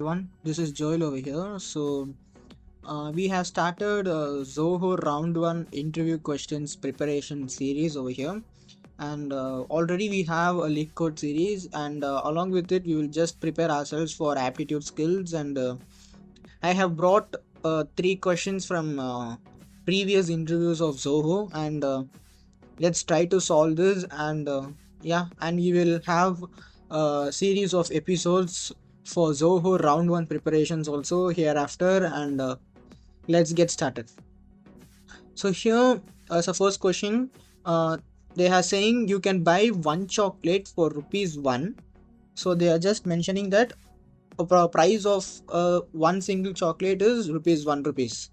everyone. This is Joel over here. We have started ZOHO Round 1 interview questions preparation series over here. And already we have a leak code series, and along with it, we will just prepare ourselves for aptitude skills. And I have brought 3 questions from previous interviews of ZOHO, and let's try to solve this. And and we will have a series of episodes for ZOHO round 1 preparations also hereafter. And let's get started. So here, as a first question, they are saying you can buy one chocolate for rupees 1. So they are just mentioning that a price of one single chocolate is rupees 1 rupees.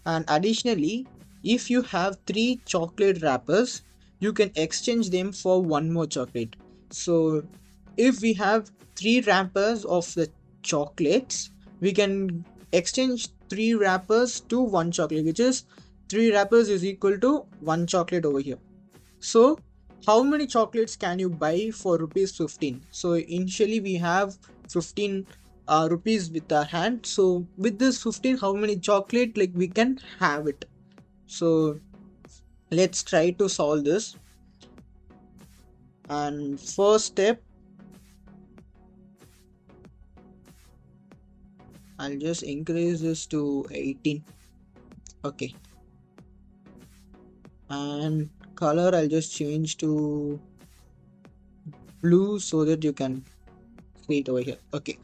And additionally, if you have 3 chocolate wrappers, you can exchange them for one more chocolate. So if we have 3 wrappers of the chocolates, we can exchange 3 wrappers to one chocolate, which is 3 wrappers is equal to one chocolate over here. So how many chocolates can you buy for rupees 15? So initially we have 15 rupees with our hand. So with this 15, how many chocolate like we can have it? So let's try to solve this. And first step, I'll just increase this to 18. Okay. And color, I'll just change to blue so that you can see it over here. Okay.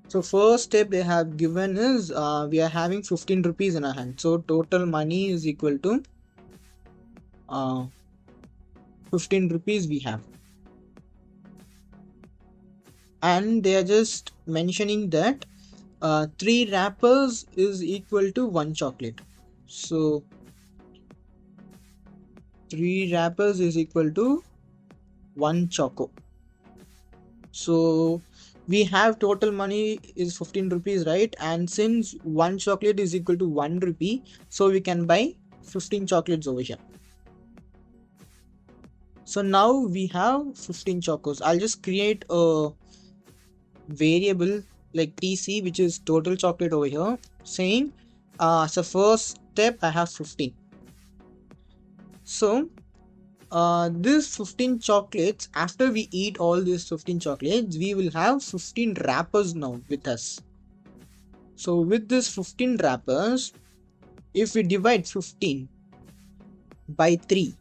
So first step they have given is we are having 15 rupees in our hand. So total money is equal to 15 rupees we have. And they are just mentioning that 3 wrappers is equal to 1 chocolate. So 3 wrappers is equal to 1 choco. So we have total money is 15 rupees, right? And since 1 chocolate is equal to 1 rupee, so we can buy 15 chocolates over here. So now we have 15 chocos. I'll just create a variable like TC, which is total chocolate over here, saying so first step I have 15. So this 15 chocolates, after we eat all these 15 chocolates, we will have 15 wrappers now with us. So with this 15 wrappers, if we divide 15 by 3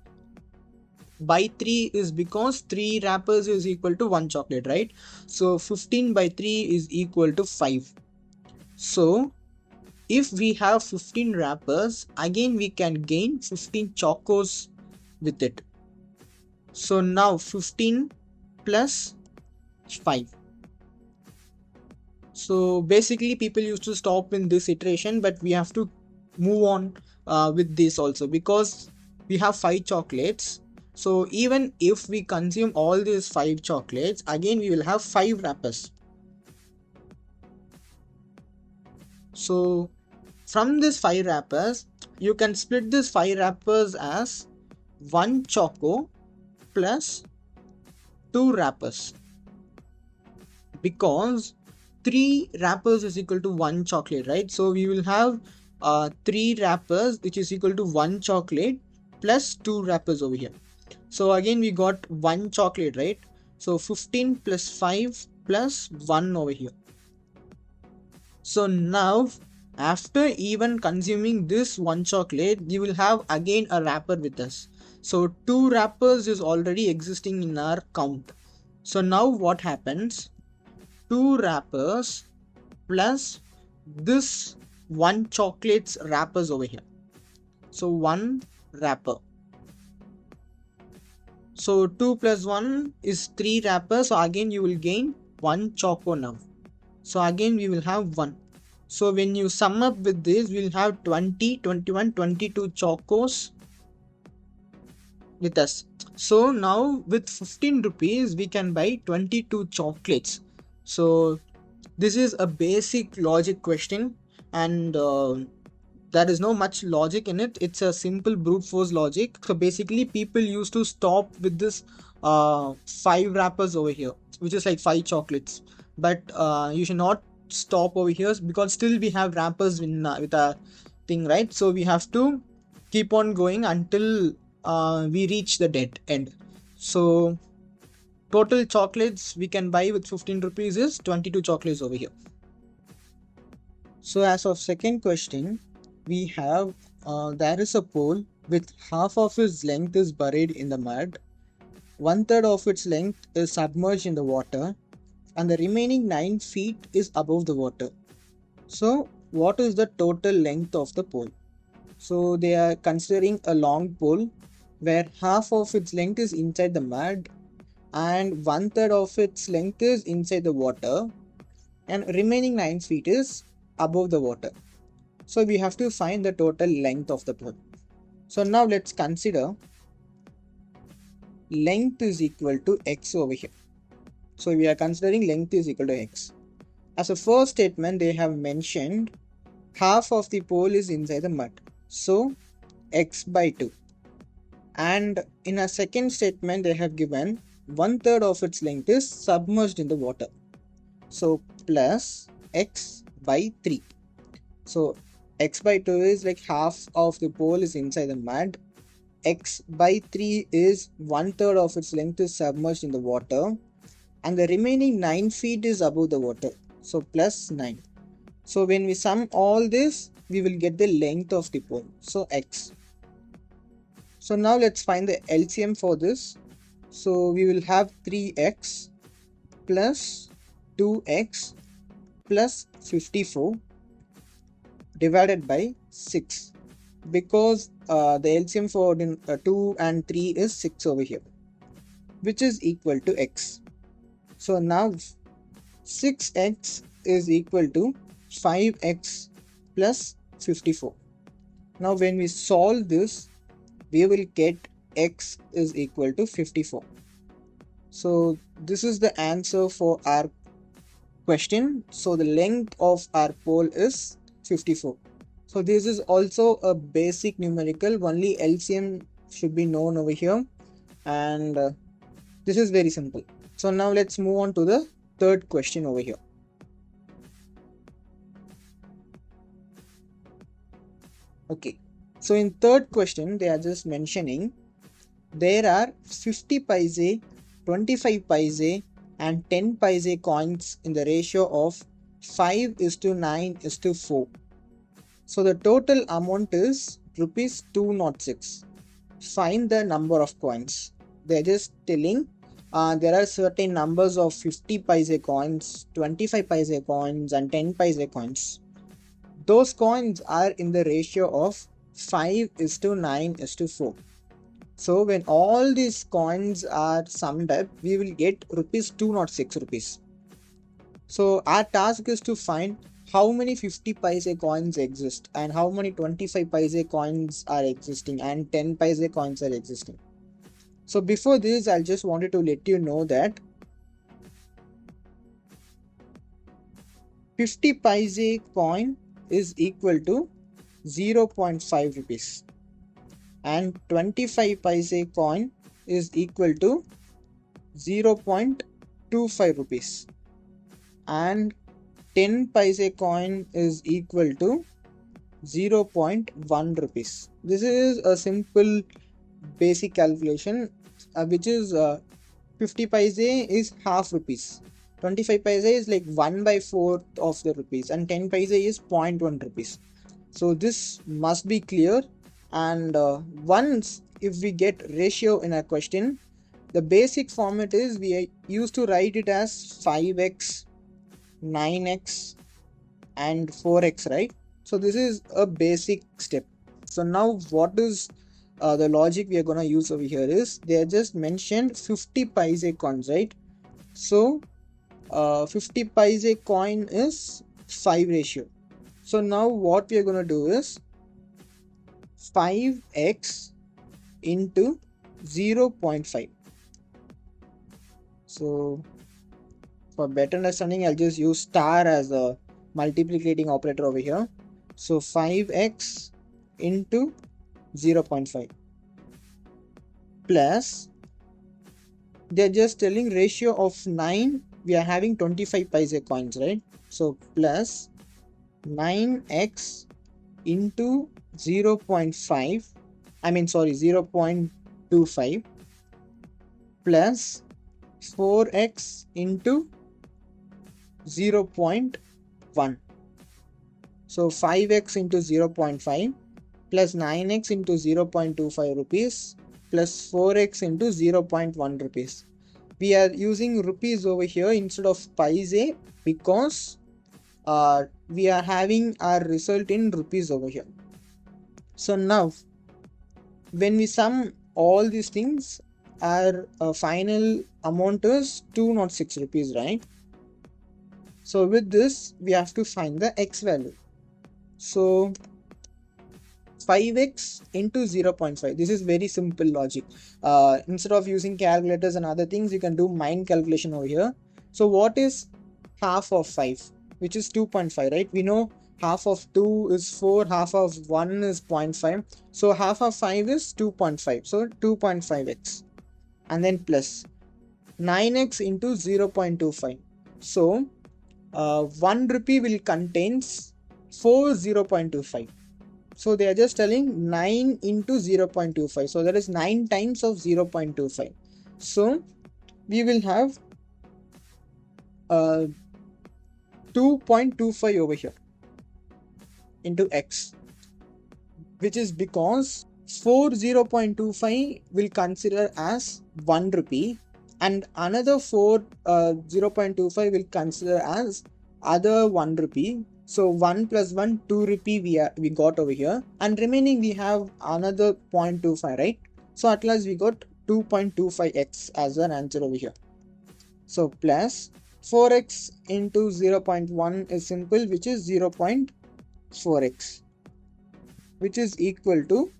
is because 3 wrappers is equal to 1 chocolate, right? So 15 by 3 is equal to 5. So if we have 15 wrappers, again we can gain 15 chocos with it. So now 15 plus 5. So basically people used to stop in this iteration, but we have to move on with this also, because we have 5 chocolates. So even if we consume all these 5 chocolates, again we will have 5 wrappers. So from this 5 wrappers, you can split this 5 wrappers as 1 choco plus 2 wrappers, because 3 wrappers is equal to 1 chocolate, right? So we will have 3 wrappers which is equal to 1 chocolate plus 2 wrappers over here. So again we got 1 chocolate, right? So 15 plus 5 plus 1 over here. So now after even consuming this 1 chocolate, you will have again a wrapper with us. So 2 wrappers is already existing in our count. So now what happens? 2 wrappers plus this 1 chocolate's wrappers over here. So 1 wrapper. So 2 plus 1 is 3 wrappers. So again you will gain 1 choco now. So again we will have 1. So when you sum up with this, we will have 20, 21, 22 chocos with us. So now with 15 rupees, we can buy 22 chocolates. So this is a basic logic question, and there is no much logic in it. It's a simple brute force logic. So basically people used to stop with this 5 wrappers over here, which is like 5 chocolates. but you should not stop over here, because still we have wrappers with our thing, right? So we have to keep on going until we reach the dead end. So total chocolates we can buy with 15 rupees is 22 chocolates over here. So as of second question, we have there is a pole with half of its length is buried in the mud, one third of its length is submerged in the water, and the remaining 9 feet is above the water. So what is the total length of the pole? So they are considering a long pole where half of its length is inside the mud and one third of its length is inside the water, and remaining 9 feet is above the water. So we have to find the total length of the pole. So now let's consider length is equal to x over here. So we are considering length is equal to x. As a first statement, they have mentioned half of the pole is inside the mud. So x by 2. And in a second statement, they have given one third of its length is submerged in the water. So plus x by 3. So x by 2 is like half of the pole is inside the mud. X by 3 is one third of its length is submerged in the water, and the remaining 9 feet is above the water. So plus 9. So when we sum all this, we will get the length of the pole. So x. So now let's find the LCM for this. So we will have 3x plus 2x plus 54 divided by 6, because the LCM for 2 and 3 is 6 over here, which is equal to x. So now 6x is equal to 5x plus 54. Now when we solve this, we will get x is equal to 54. So this is the answer for our question. So the length of our pole is 54. So this is also a basic numerical, only LCM should be known over here, and this is very simple. So now let's move on to the third question over here. Okay, so in third question, they are just mentioning there are 50 paise, 25 paise and 10 paise coins in the ratio of 5:9:4. So the total amount is rupees 206. Find the number of coins. They're just telling there are certain numbers of 50 paise coins, 25 paise coins and 10 paise coins. Those coins are in the ratio of 5:9:4. So when all these coins are summed up, we will get rupees 206 rupees. So our task is to find how many 50 paise coins exist and how many 25 paise coins are existing and 10 paise coins are existing. So before this, I just wanted to let you know that 50 paise coin is equal to 0.5 rupees and 25 paise coin is equal to 0.25 rupees and 10 paise coin is equal to 0.1 rupees. This is a simple basic calculation, which is 50 paise is half rupees, 25 paise is like 1/4 of the rupees, and 10 paise is 0.1 rupees. So this must be clear. And once if we get ratio in a question, the basic format is we used to write it as 5x, 9x and 4x, right? So this is a basic step. So now what is the logic we are going to use over here is they are just mentioned 50 paise coins, right? So 50 paise coin is 5 ratio. So now what we are going to do is 5x into 0.5. So for better understanding, I'll just use star as a multiplicating operator over here. So 5x into 0.5 plus, they're just telling ratio of 9 we are having 25 paise coins, right? So plus 9x into 0.5, 0.25 plus 4x into 0.1. So 5x into 0.5 plus 9x into 0.25 rupees plus 4x into 0.1 rupees. We are using rupees over here instead of paise because we are having our result in rupees over here. So now when we sum all these things, our final amount is 206 rupees, right? So with this we have to find the x value. So 5x into 0.5. This is very simple logic. Instead of using calculators and other things, you can do mind calculation over here. So what is half of 5, which is 2.5, right? We know half of 2 is 4, half of 1 is 0.5. So half of 5 is 2.5. So 2.5x. And then plus 9x into 0.25. So 1 rupee will contains 4 0.25. So they are just telling 9 into 0.25. So that is 9 times of 0.25. So we will have 2.25 over here into x, which is because 4 0.25 will consider as 1 rupee and another 4 0.25 will consider as other 1 rupee. So 1 plus 1, 2 rupee we got over here, and remaining we have another 0.25, right? So at last we got 2.25x as an answer over here. So plus 4x into 0.1 is simple, which is 0.4x, which is equal to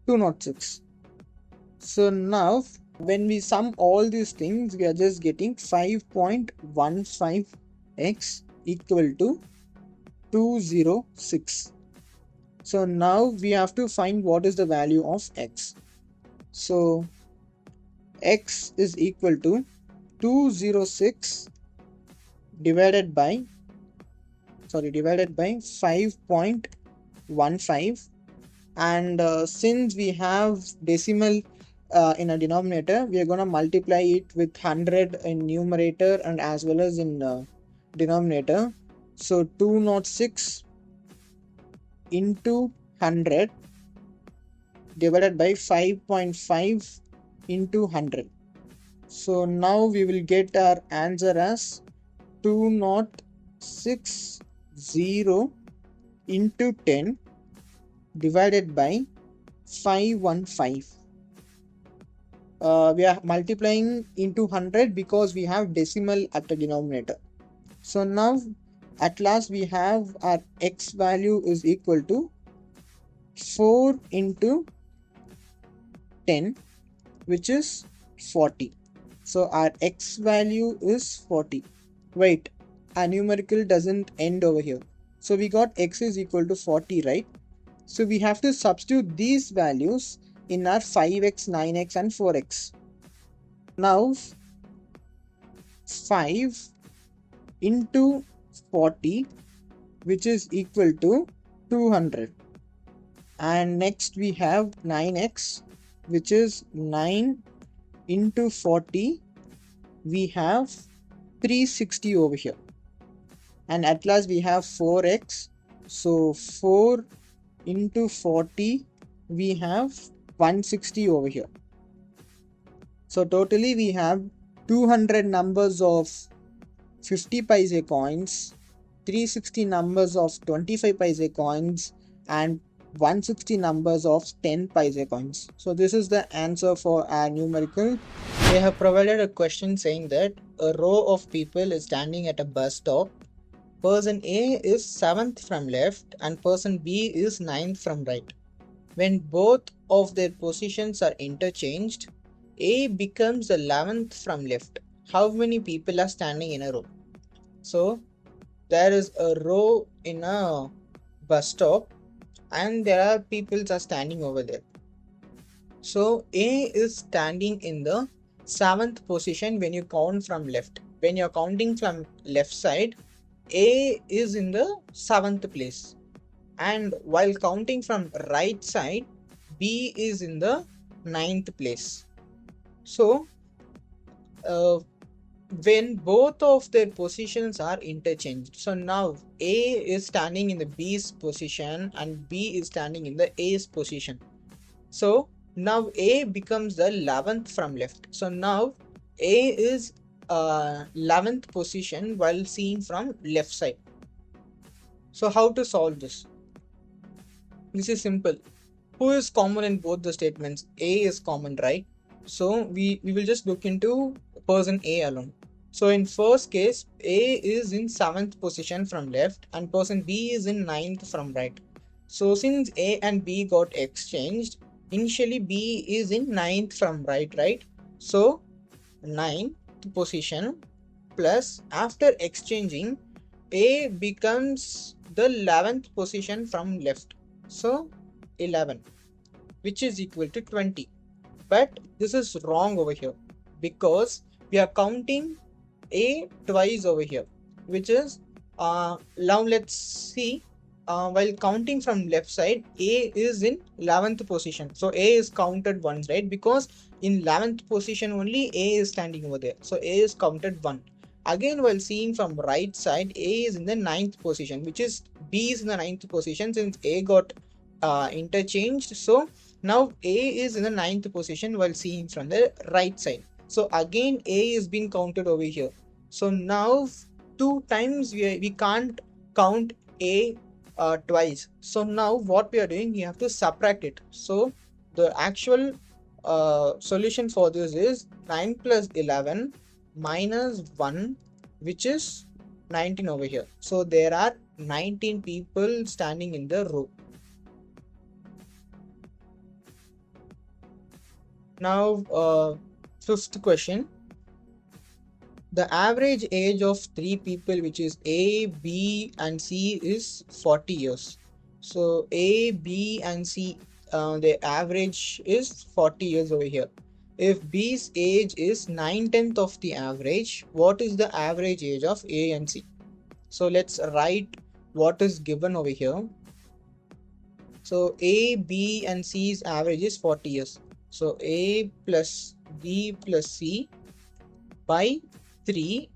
206. So now when we sum all these things, we are just getting 5.15x equal to 206. So now we have to find what is the value of x. So x is equal to 206 divided by 5.15, and since we have decimal in a denominator, we are going to multiply it with 100 in numerator and as well as in denominator. So 206 into 100 divided by 5.5 into 100. So now we will get our answer as 2060 into 10 divided by 515. We are multiplying into 100 because we have decimal at the denominator. So now at last we have our x value is equal to 4 into 10, which is 40. So our x value is 40. Wait, our numerical doesn't end over here. So we got x is equal to 40, right? So we have to substitute these values in our 5x, 9x and 4x. Now 5 into 40, which is equal to 200. And next we have 9x, which is 9 into 40. We have 360 over here. And at last we have 4x. So 4 into 40, we have 160 over here. So totally we have 200 numbers of 50 paise coins, 360 numbers of 25 paise coins, and 160 numbers of 10 paise coins. So this is the answer for our numerical. They have provided a question saying that a row of people is standing at a bus stop. Person A is 7th from left and person B is 9th from right. When both of their positions are interchanged, A becomes the 11th from left. How many people are standing in a row? So there is a row in a bus stop and there are people are standing over there. So A is standing in the 7th position when you count from left, when you're counting from left side, A is in the 7th place, and while counting from right side, B is in the 9th place. So when both of their positions are interchanged, so now A is standing in the B's position and B is standing in the A's position. So now A becomes the 11th from left. So now A is 11th position while seen from left side. So how to solve this? This is simple. Who is common in both the statements? A is common, right? So we will just look into person A alone. So in first case, A is in 7th position from left and person B is in 9th from right. So since A and B got exchanged, initially B is in 9th from right? So 9th position plus after exchanging, A becomes the 11th position from left. So 11, which is equal to 20. But this is wrong over here because we are counting A twice over here, which is now let's see, while counting from left side, A is in 11th position. So A is counted once, right? Because in 11th position only A is standing over there. So A is counted one. Again, while seeing from right side, A is in the 9th position, which is B is in the 9th position since A got interchanged. So now A is in the 9th position while seeing from the right side. So again A is being counted over here. So now two times we can't count A twice. So now what we are doing, we have to subtract it. So the actual solution for this is 9 plus 11 minus 1, which is 19 over here. So there are 19 people standing in the row. Now, fifth question. The average age of three people, which is A, B, and C, is 40 years. So A, B, and C, the average is 40 years over here. If B's age is 9/10 of the average, what is the average age of A and C? So let's write what is given over here. So A, B, and C's average is 40 years. So A plus B plus C by 3,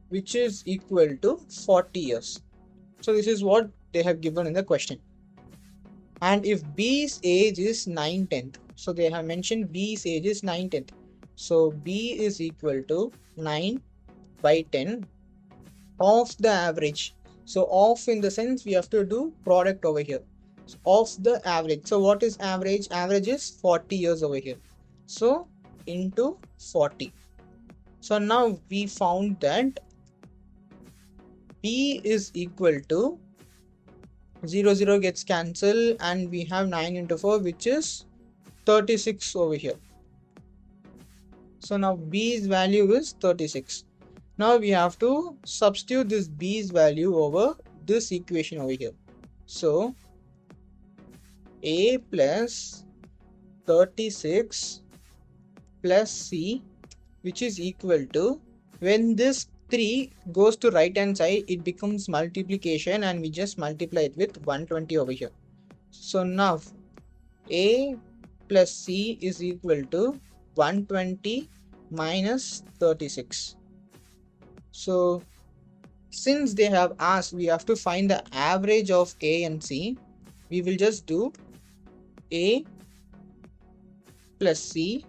which is equal to 40 years. So this is what they have given in the question. And if B's age is 9/10, so they have mentioned B's age is 9/10. So B is equal to 9 by 10 of the average. So of in the sense we have to do product over here. So of the average. So what is average? Average is 40 years over here. So into 40. So now we found that B is equal to 0, 0 gets cancelled and we have 9 into 4, which is 36 over here. So now B's value is 36. Now we have to substitute this B's value over this equation over here. So A plus 36 plus C, which is equal to, when this 3 goes to right hand side, it becomes multiplication and we just multiply it with 120 over here. So now A plus C is equal to 120 minus 36. So since they have asked, we have to find the average of A and C. We will just do A plus C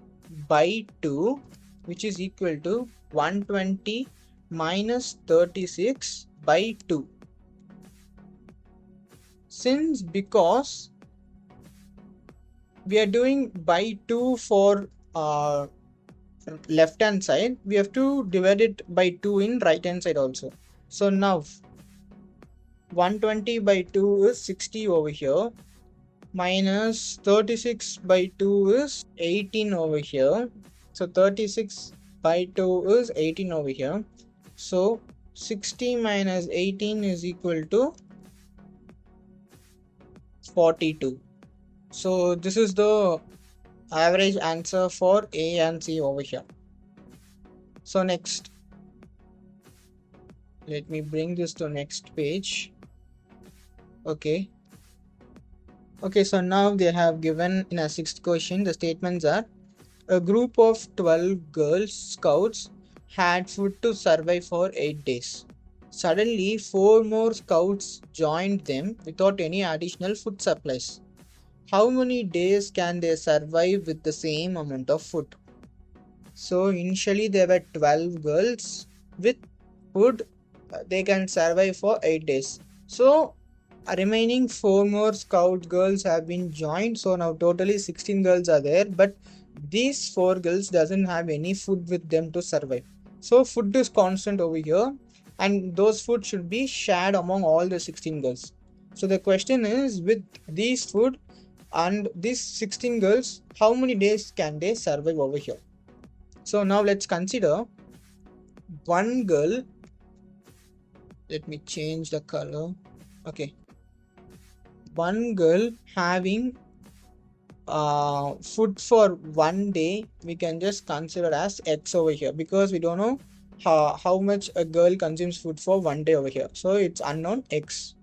by 2, which is equal to 120 minus 36 by 2. Because we are doing by 2 for left hand side, we have to divide it by 2 in right hand side also. So now 120 by 2 is 60 over here, minus 36 by 2 is 18 over here. So 36 by 2 is 18 over here. So 60 minus 18 is equal to 42. So this is the average answer for A and C over here. So next, Let me bring this to next page. Okay. Okay, so now they have given in a sixth question, the statements are: a group of 12 girl scouts had food to survive for 8 days. Suddenly, 4 more scouts joined them without any additional food supplies. How many days can they survive with the same amount of food? So initially there were 12 girls with food, they can survive for 8 days. So remaining 4 more scout girls have been joined, so now totally 16 girls are there, but these 4 girls doesn't have any food with them to survive. So food is constant over here, and those food should be shared among all the 16 girls. So the question is, with these food and these 16 girls, how many days can they survive over here? So now let's consider one girl. Let me change the color. Okay, one girl having food for 1 day, we can just consider as X over here, because we don't know how much a girl consumes food for 1 day over here, so it's unknown X.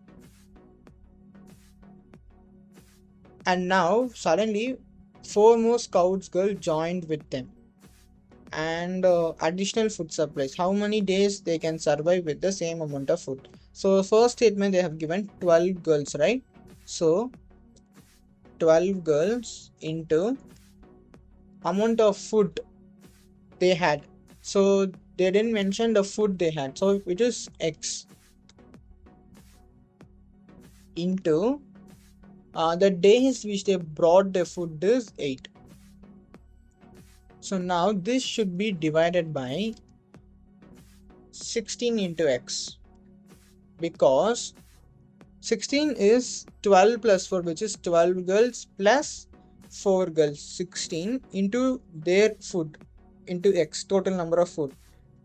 And now suddenly 4 more scouts girl joined with them, and additional food supplies. How many days they can survive with the same amount of food? So first statement, they have given 12 girls, right? So 12 girls into amount of food they had. So they didn't mention the food they had, so it is X into the days which they brought the food is 8. So now this should be divided by 16 into X, because 16 is 12 plus 4, which is 12 girls plus 4 girls. 16 into their food into X, total number of food.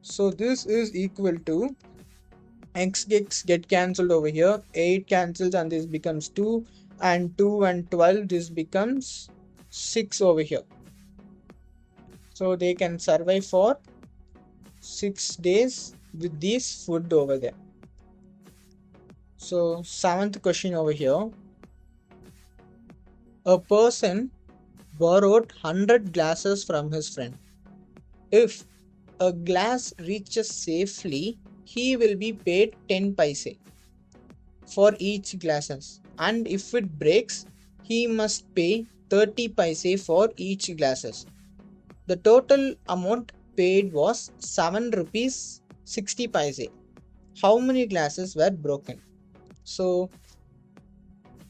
So this is equal to X get cancelled over here. 8 cancels and this becomes 2, and 2 and 12, this becomes 6 over here. So they can survive for 6 days with this food over there. So 7th question over here. A person borrowed 100 glasses from his friend. If a glass reaches safely, he will be paid 10 paise for each glasses, and if it breaks, he must pay 30 paise for each glasses. The total amount paid was 7 rupees 60 paise. How many glasses were broken? So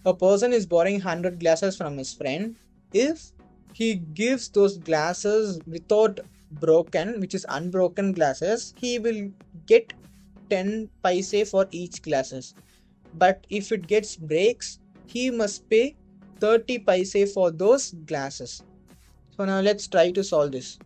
a person is borrowing 100 glasses from his friend. If he gives those glasses without broken, which is unbroken glasses, he will get 10 paise for each glasses. But if it gets breaks, he must pay 30 paise for those glasses. So now let's try to solve this.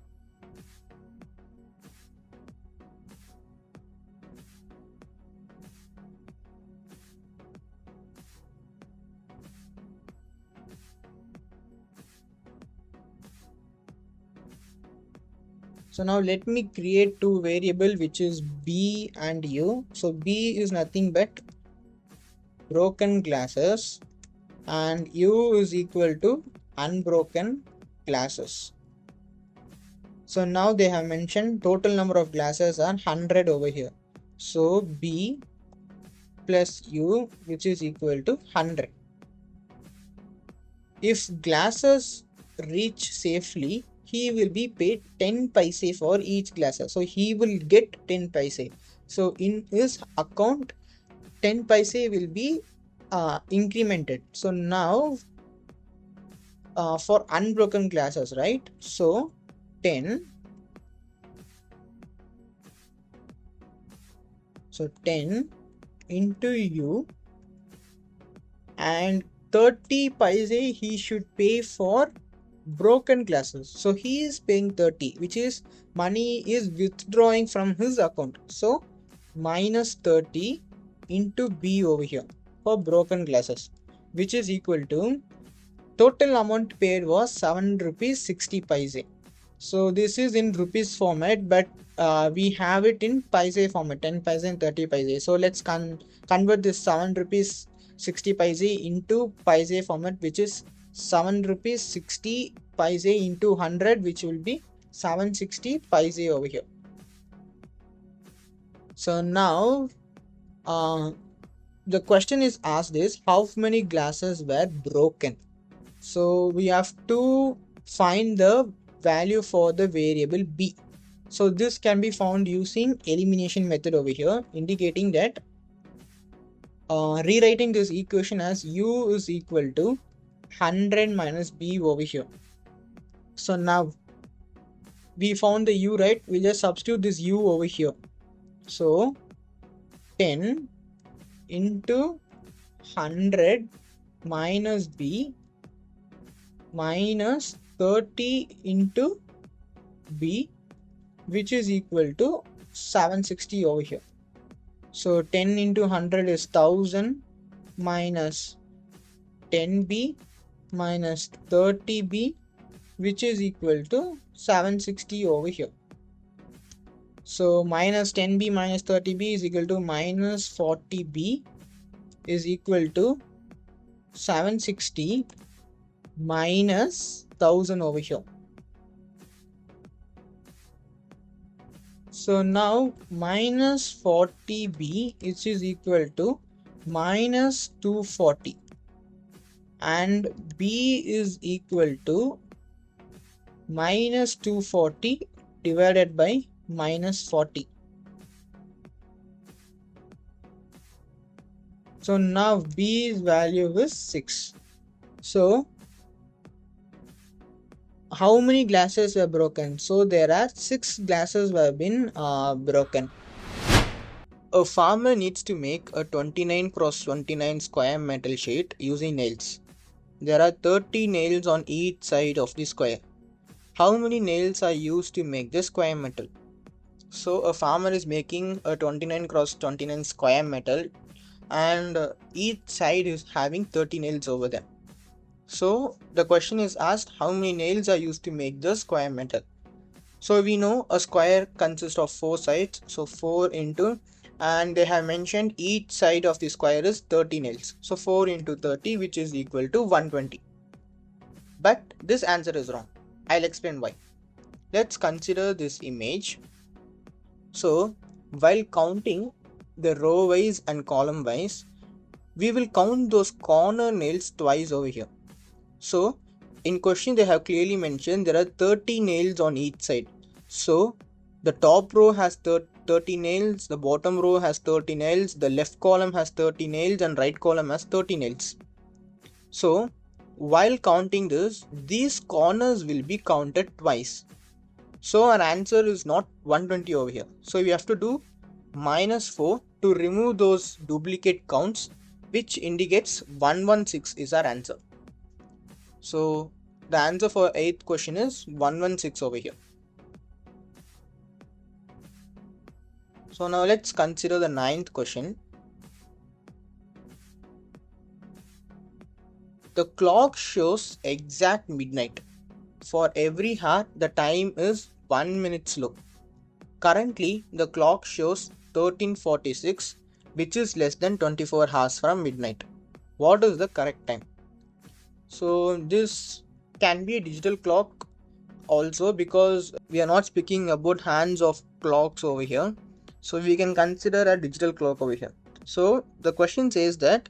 So now let me create two variable, which is B and U. So B is nothing but broken glasses, and U is equal to unbroken glasses. So now they have mentioned total number of glasses are 100 over here. So B plus U, which is equal to 100. If glasses reach safely, he will be paid 10 paise for each glasses. So he will get 10 paise. So in his account, 10 paise will be incremented. So now for unbroken glasses, right? So 10. So 10 into U, and 30 paise he should pay for broken glasses. So he is paying 30, which is money is withdrawing from his account. So minus 30 into B over here for broken glasses, which is equal to total amount paid was 7 rupees 60 paise. So this is in rupees format, but we have it in paise format, 10 paise and 30 paise. So let's convert this 7 rupees 60 paise into paise format, which is 7 rupees 60 paise into 100, which will be 760 paise over here. So now the question is asked is how many glasses were broken. So we have to find the value for the variable b. So this can be found using elimination method over here, indicating that rewriting this equation as u is equal to 100 minus b over here. So now we found the u, right? We just substitute this u over here. So 10 into 100 minus b minus 30 into b, which is equal to 760 over here. So 10 into 100 is 1000 minus 10b minus 30b, which is equal to 760 over here. So minus 10b minus 30b is equal to minus 40b is equal to 760 minus 1000 over here. So now minus 40b, which is equal to minus 240, and b is equal to minus 240 divided by minus 40. So now b's value is 6. So how many glasses were broken? So there are 6 glasses were been broken. A farmer needs to make a 29 cross 29 square metal sheet using nails. There are 30 nails on each side of the square. How many nails are used to make the square metal? So a farmer is making a 29 cross 29 square metal, and each side is having 30 nails over them. So the question is asked how many nails are used to make the square metal. So we know a square consists of 4 sides, so 4 into, and they have mentioned each side of the square is 30 nails, so 4 into 30, which is equal to 120. But this answer is wrong. I'll explain why. Let's consider this image. So while counting the row wise and column wise, we will count those corner nails twice over here. So in question they have clearly mentioned there are 30 nails on each side. So the top row has 30 nails, the bottom row has 30 nails, the left column has 30 nails, and right column has 30 nails. So while counting this, these corners will be counted twice. So our answer is not 120 over here. So we have to do minus 4 to remove those duplicate counts, which indicates 116 is our answer. So the answer for 8th question is 116 over here. So now let's consider the 9th question. The clock shows exact midnight. For every hour, the time is 1 minute slow. Currently, the clock shows 13:46, which is less than 24 hours from midnight. What is the correct time? So this can be a digital clock also, because we are not speaking about hands of clocks over here. So we can consider a digital clock over here. So the question says that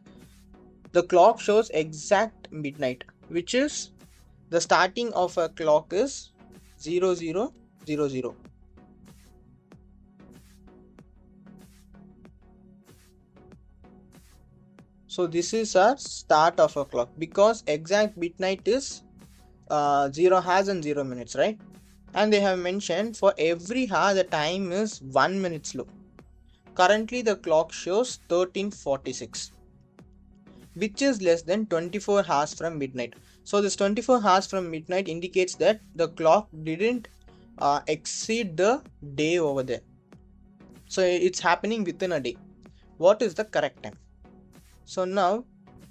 the clock shows exact midnight, which is the starting of a clock is 0000. So this is our start of a clock, because exact midnight is 0 hours and 0 minutes, right? And they have mentioned for every hour the time is 1 minute slow. Currently the clock shows 13:46, which is less than 24 hours from midnight. So this 24 hours from midnight indicates that the clock didn't exceed the day over there. So it's happening within a day. What is the correct time? So now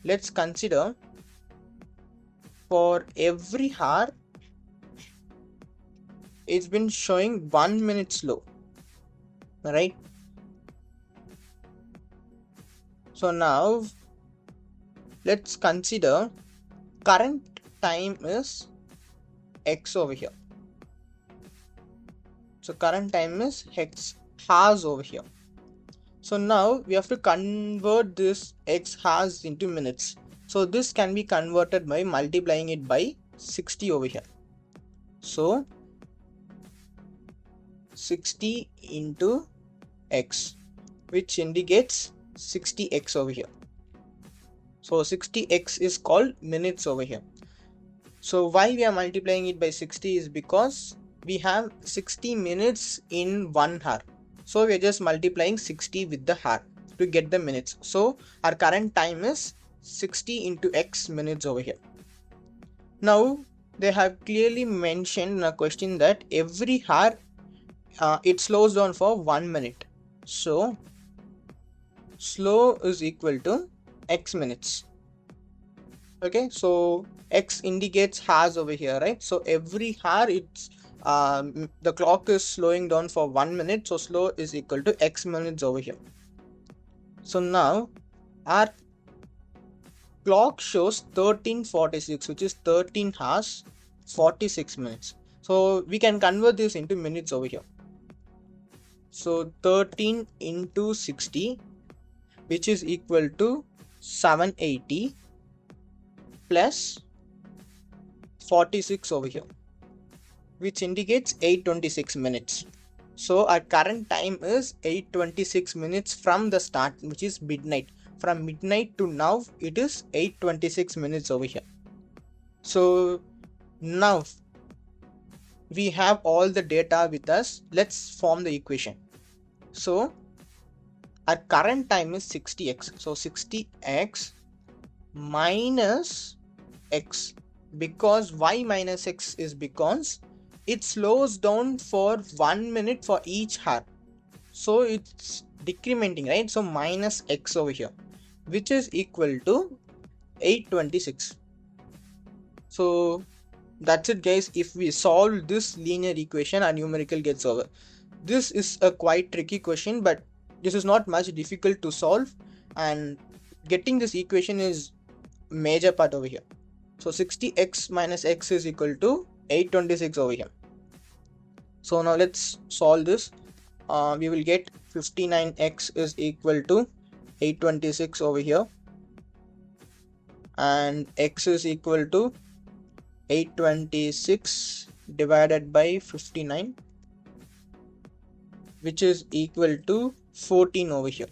let's consider for every hour it's been showing 1 minute slow, right? So now let's consider current time is x over here. So current time is x hours over here. So now we have to convert this x hours into minutes. So this can be converted by multiplying it by 60 over here. So 60 into x, which indicates 60x over here. So 60x is called minutes over here. So why we are multiplying it by 60 is because we have 60 minutes in 1 hour. So we are just multiplying 60 with the hour to get the minutes. So our current time is 60 into x minutes over here. Now they have clearly mentioned in a question that every hour it slows down for 1 minute. So slow is equal to x minutes. Okay, so x indicates hours over here, right? So every hour it's the clock is slowing down for 1 minute, so slow is equal to x minutes over here. So now our clock shows 13:46, which is 13 hours 46 minutes. So we can convert this into minutes over here. So 13 into 60, which is equal to 780 plus 46 over here, which indicates 826 minutes. So our current time is 826 minutes from the start, which is midnight. From midnight to now it is 826 minutes over here. So now we have all the data with us. Let's form the equation. So our current time is 60x. So 60x minus x, because y minus x is because it slows down for 1 minute for each hour, so it's decrementing, right? So minus x over here, which is equal to 826. So that's it, guys. If we solve this linear equation, our numerical gets over. This is a quite tricky question, but this is not much difficult to solve, and getting this equation is major part over here. So 60x minus x is equal to 826 over here. So now let's solve this. We will get 59x is equal to 826 over here, and x is equal to 826 divided by 59, which is equal to 14 over here.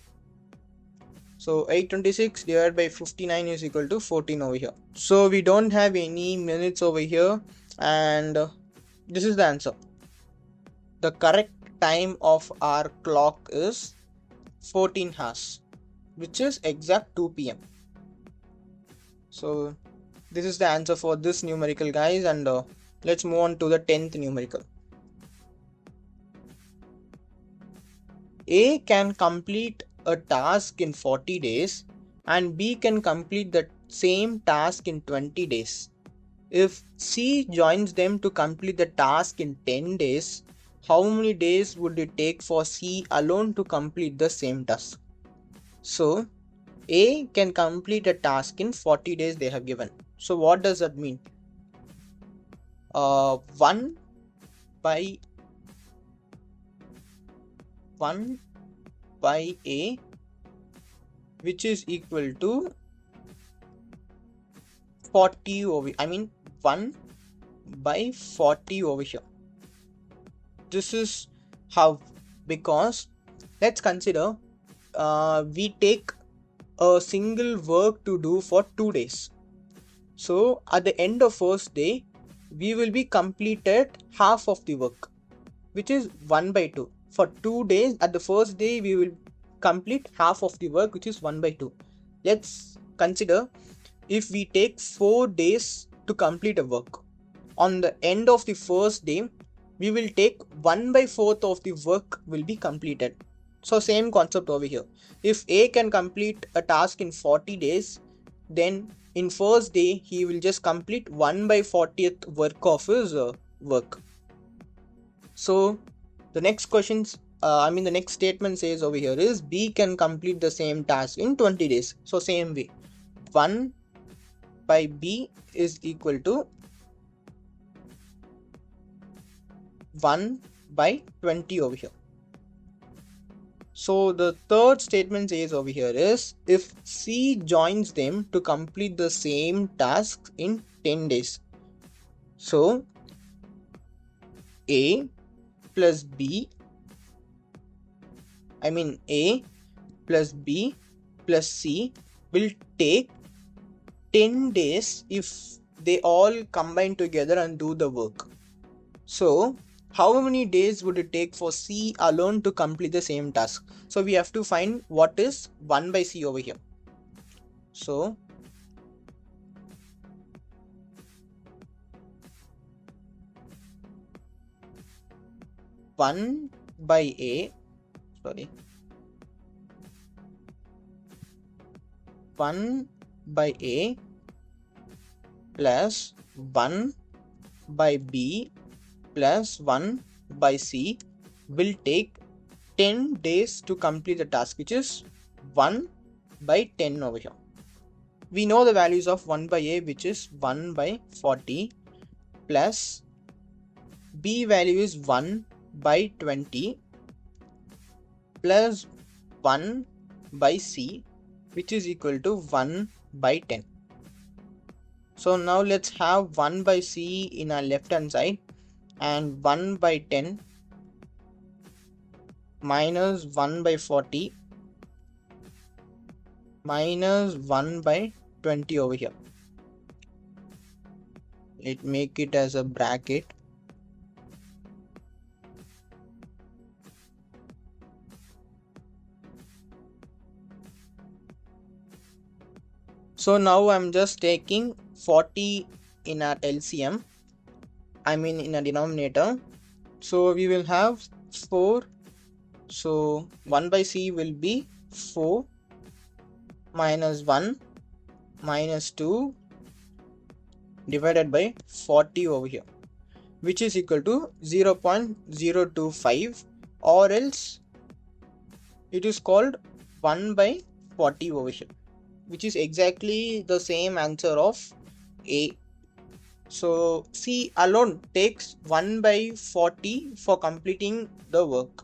So 826 divided by 59 is equal to 14 over here. So we don't have any minutes over here, and this is the answer. The correct time of our clock is 14 hours, which is exact 2 p.m. So this is the answer for this numerical, guys, and let's move on to the 10th numerical. A can complete a task in 40 days and B can complete the same task in 20 days. If C joins them to complete the task in 10 days, how many days would it take for C alone to complete the same task? So A can complete a task in 40 days they have given. So what does that mean? 1 by A, which is equal to 40 over, 1 by 40 over here. This is how, because let's consider we take a single work to do for 2 days. So at the end of first day, we will be completed half of the work, which is 1 by 2. For 2 days, at the first day, we will complete half of the work, which is 1 by 2. Let's consider if we take 4 days to complete a work. On the end of the first day, we will take 1 by 4th of the work will be completed. So same concept over here. If A can complete a task in 40 days, then in first day, he will just complete 1 by 40th work of his work. So the next the next statement says over here is B can complete the same task in 20 days. So same way, 1 by B is equal to 1 by 20 over here. So the third statement says over here is if C joins them to complete the same task in 10 days. So A plus B, A plus B plus C will take 10 days if they all combine together and do the work. So how many days would it take for C alone to complete the same task? So we have to find what is 1 by C over here. So 1 by A, 1 by A plus 1 by B plus 1 by C will take 10 days to complete the task, which is 1 by 10 over here. We know the values of 1 by A, which is 1 by 40, plus B value is 1 by 20, plus 1 by C, which is equal to 1 by 10. So now let's have 1 by C in our left hand side and 1 by 10 minus 1 by 40 minus 1 by 20 over here. Let's make it as a bracket. So now I'm just taking 40 in our LCM, in a denominator. So we will have 4. So 1 by C will be 4 minus 1 minus 2 divided by 40 over here, which is equal to 0.025, or else it is called 1 by 40 over here, which is exactly the same answer of A. So C alone takes 1 by 40 for completing the work.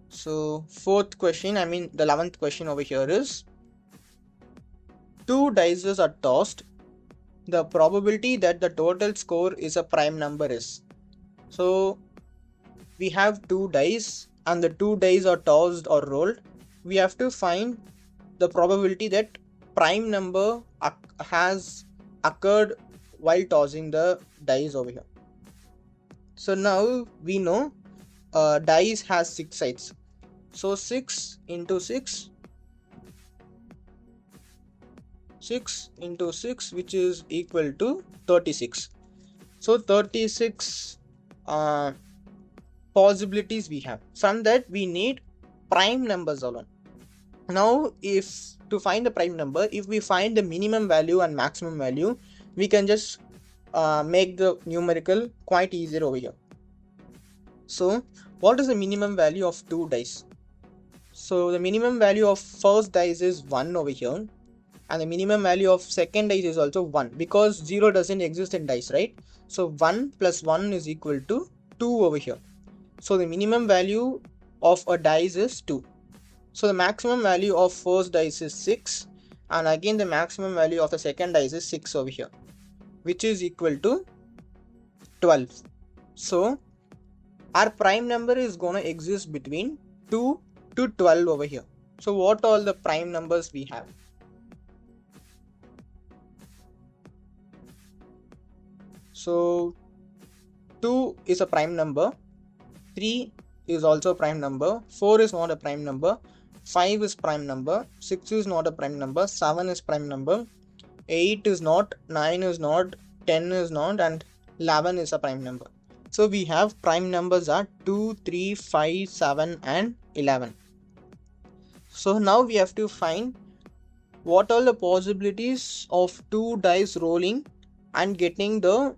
So fourth question, the 11th question over here is 2 dice are tossed. The probability that the total score is a prime number is. So we have 2 dice and the 2 dice are tossed or rolled. We have to find the probability that prime number has occurred while tossing the dice over here. So now we know dice has 6 sides. So 6 into 6, 6 into 6, which is equal to 36. So 36 possibilities we have. From that we need prime numbers alone. Now if to find the prime number, if we find the minimum value and maximum value, we can just make the numerical quite easier over here. So what is the minimum value of 2 dice? So the minimum value of first dice is 1 over here, and the minimum value of second dice is also 1, because 0 doesn't exist in dice, right? So 1 plus 1 is equal to 2 over here. So the minimum value of a dice is 2. So the maximum value of first dice is 6, and again the maximum value of the second dice is 6 over here, which is equal to 12. So our prime number is gonna exist between 2 to 12 over here. So what all the prime numbers we have? So 2 is a prime number, 3 is also a prime number, 4 is not a prime number, 5 is prime number, 6 is not a prime number, 7 is prime number, 8 is not, 9 is not, 10 is not, and 11 is a prime number. So we have prime numbers are 2, 3, 5, 7 and 11. So now we have to find what are the possibilities of 2 dice rolling and getting the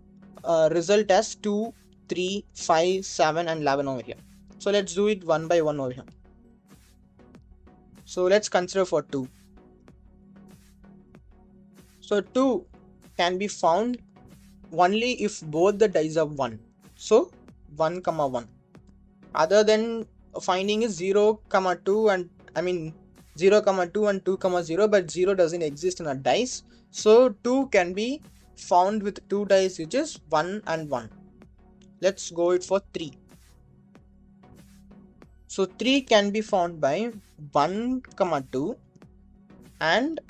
result as 2 3, 5, 7 and 11 over here. So let's do it one by one over here. So let's consider for 2. So 2 can be found only if both the dice are 1. So 1 comma 1. Other than finding is 0 comma 2 and 0 comma 2 and 2 comma 0, but 0 doesn't exist in a dice. So 2 can be found with 2 dice, which is 1 and 1. Let's go it for 3. So 3 can be found by 1 comma 2 and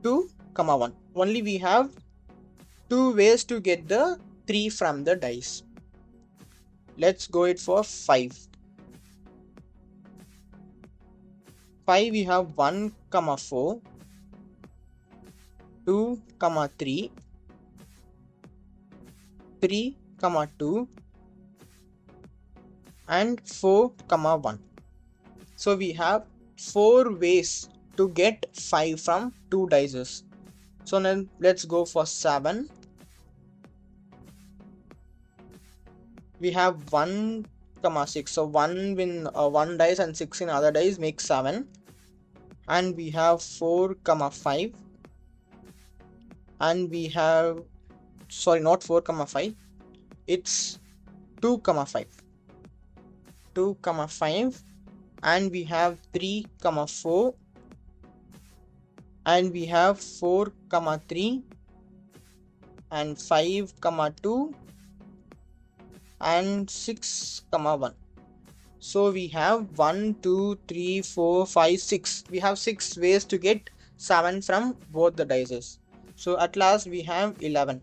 2 comma 1. Only we have 2 ways to get the 3 from the dice. Let's go it for 5. 5 we have 1 comma 4, 2 comma 3, 3 comma 2 and 4 comma 1. So we have 4 ways to get 5 from 2 dices. So then let's go for 7. We have 1 comma 6. So 1 in one dice and 6 in other dice makes 7. And we have 4 comma 5. And we have, sorry, not 4 comma 5. It's 2 comma 5. 2 comma 5. And we have 3 comma 4. And we have 4 comma 3 and 5 comma 2 and 6 comma 1. So we have 1, 2, 3, 4, 5, 6. We have 6 ways to get 7 from both the dices. So at last we have 11.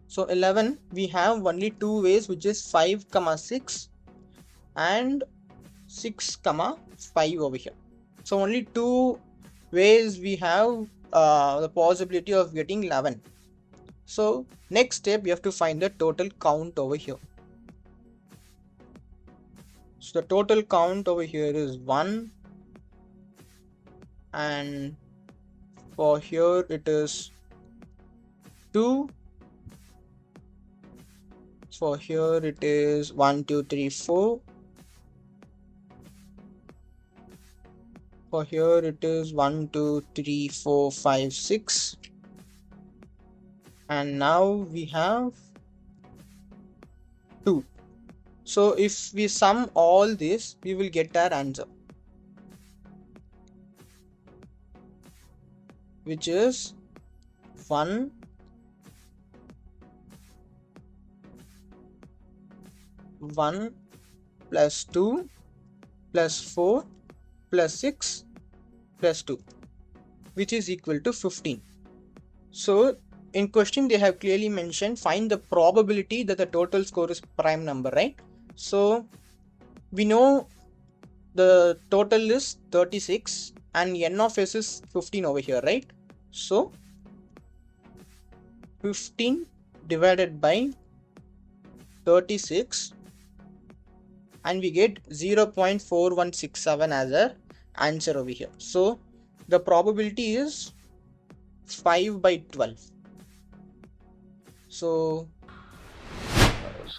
So 11 we have only 2 ways, which is 5 comma 6 and 6 comma 5 over here. So only 2 ways we have the possibility of getting 11. So next step, we have to find the total count over here. So the total count over here is 1, and for here it is 2. For here it is 1, 2, 3, 4. For here it is 1, 2, 3, 4, 5, 6. And now we have 2. So if we sum all this, we will get our answer, which is 1, 1 plus 2 plus 4 plus 6 plus 2, which is equal to 15. So in question they have clearly mentioned find the probability that the total score is prime number, right? So we know the total is 36 and n of s is 15 over here, right? So 15 divided by 36 and we get 0.4167 as a answer over here. So the probability is 5 by 12. So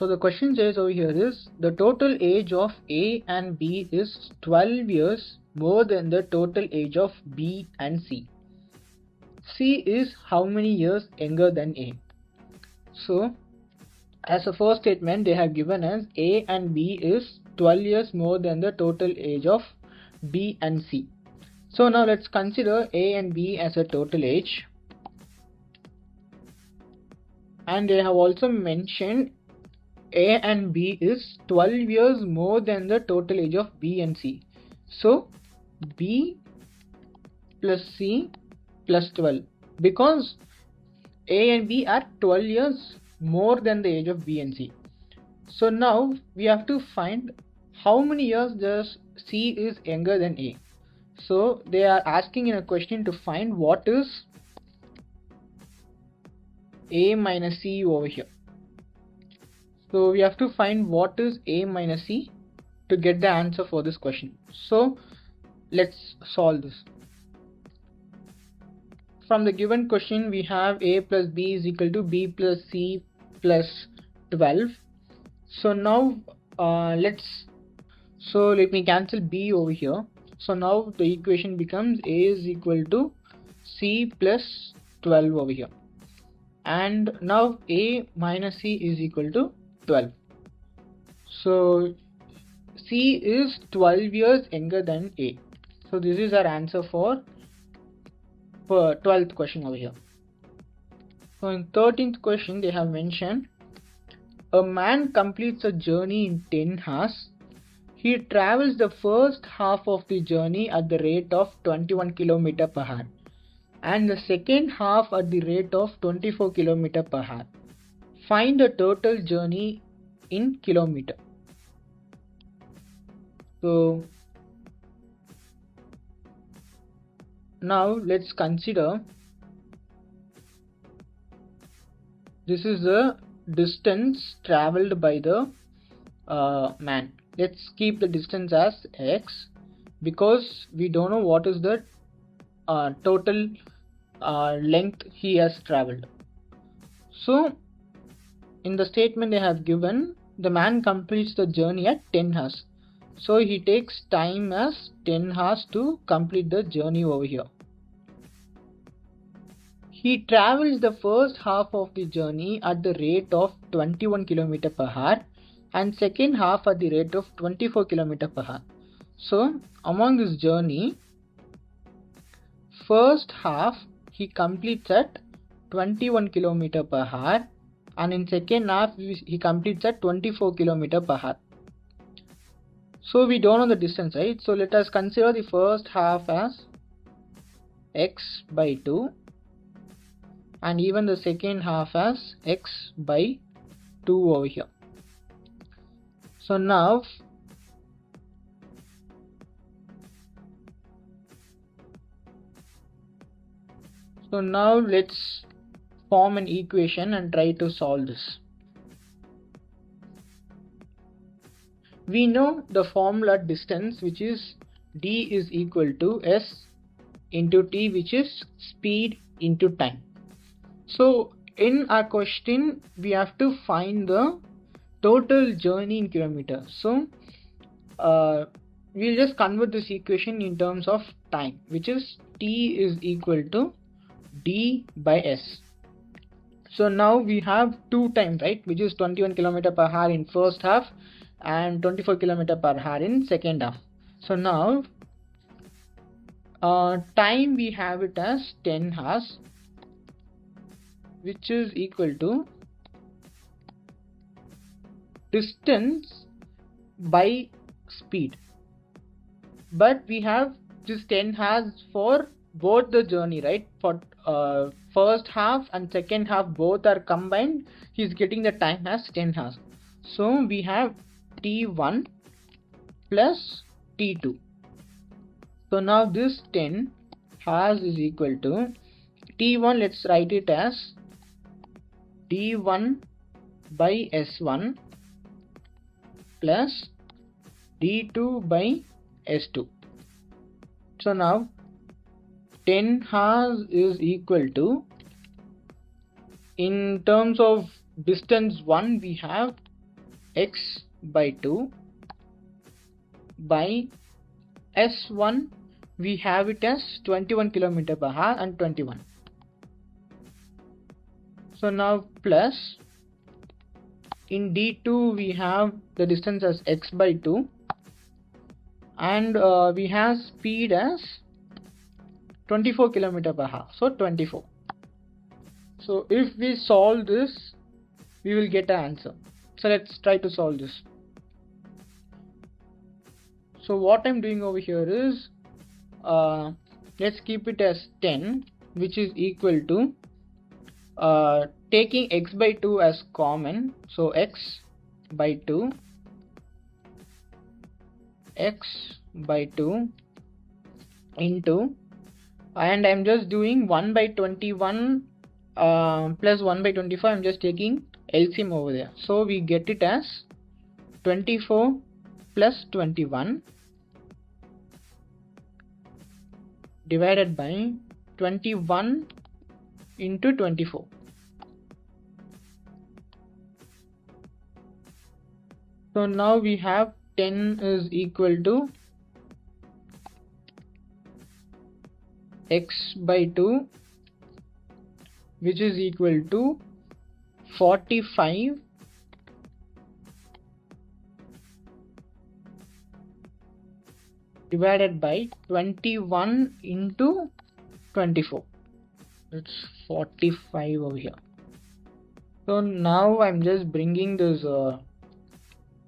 the question says over here is the total age of A and B is 12 years more than the total age of B and C. C is how many years younger than A? So as a first statement they have given us A and B is 12 years more than the total age of B and C. So now let's consider A and B as a total age. And they have also mentioned A and B is 12 years more than the total age of B and C. So B plus C plus 12, because A and B are 12 years more than the age of B and C. So now we have to find how many years does C is younger than A. So they are asking in a question to find what is A minus C over here. So we have to find what is A minus C to get the answer for this question. So let's solve this. From the given question we have A plus B is equal to B plus C plus 12. So now let me cancel b over here. So now the equation becomes a is equal to c plus 12 over here, and now a minus c is equal to 12. So c is 12 years younger than a. So this is our answer for 12th question over here. So in 13th question they have mentioned a man completes a journey in 10 hours. He travels the first half of the journey at the rate of 21 km per hour and the second half at the rate of 24 km per hour. Find the total journey in kilometer. So now let's consider this is the distance traveled by the man. Let's keep the distance as x because we don't know what is the total length he has traveled. So in the statement they have given the man completes the journey at 10 hours. So he takes time as 10 hours to complete the journey over here. He travels the first half of the journey at the rate of 21 km per hour and second half at the rate of 24 km per hour. So among this journey, first half he completes at 21 km per hour and in second half he completes at 24 km per hour. So we don't know the distance, right? So let us consider the first half as x by 2 and even the second half as x by 2 over here. So now let's form an equation and try to solve this. We know the formula distance, which is d is equal to s into t, which is speed into time. So in our question we have to find the total journey in kilometers. So we'll just convert this equation in terms of time, which is t is equal to d by s. So now we have two times, right, which is 21 km per hour in first half and 24 km per hour in second half. So now time we have it as 10 hours, which is equal to distance by speed, but we have this 10 hours for both the journey, right? For first half and second half both are combined, he's getting the time as 10 hours. So we have t1 plus t2. So now this 10 hours is equal to t1, let's write it as d1 by s1 plus d2 by s2. So now 10 hours is equal to, in terms of distance 1 we have x by 2 by s1 we have it as 21 km per hour and 21. So now plus in d2 we have the distance as x by 2 and we have speed as 24 km per hour, so 24. So if we solve this we will get an answer. So let's try to solve this. So what I'm doing over here is let's keep it as 10, which is equal to taking x by 2 as common, so x by 2 into, and I'm just doing 1 by 21 plus 1 by 25, I'm just taking LCM over there. So we get it as 24 plus 21 divided by 21 into 24. So now we have 10 is equal to x by 2, which is equal to 45 divided by 21 into 24. It's 45 over here. So now I'm just bringing this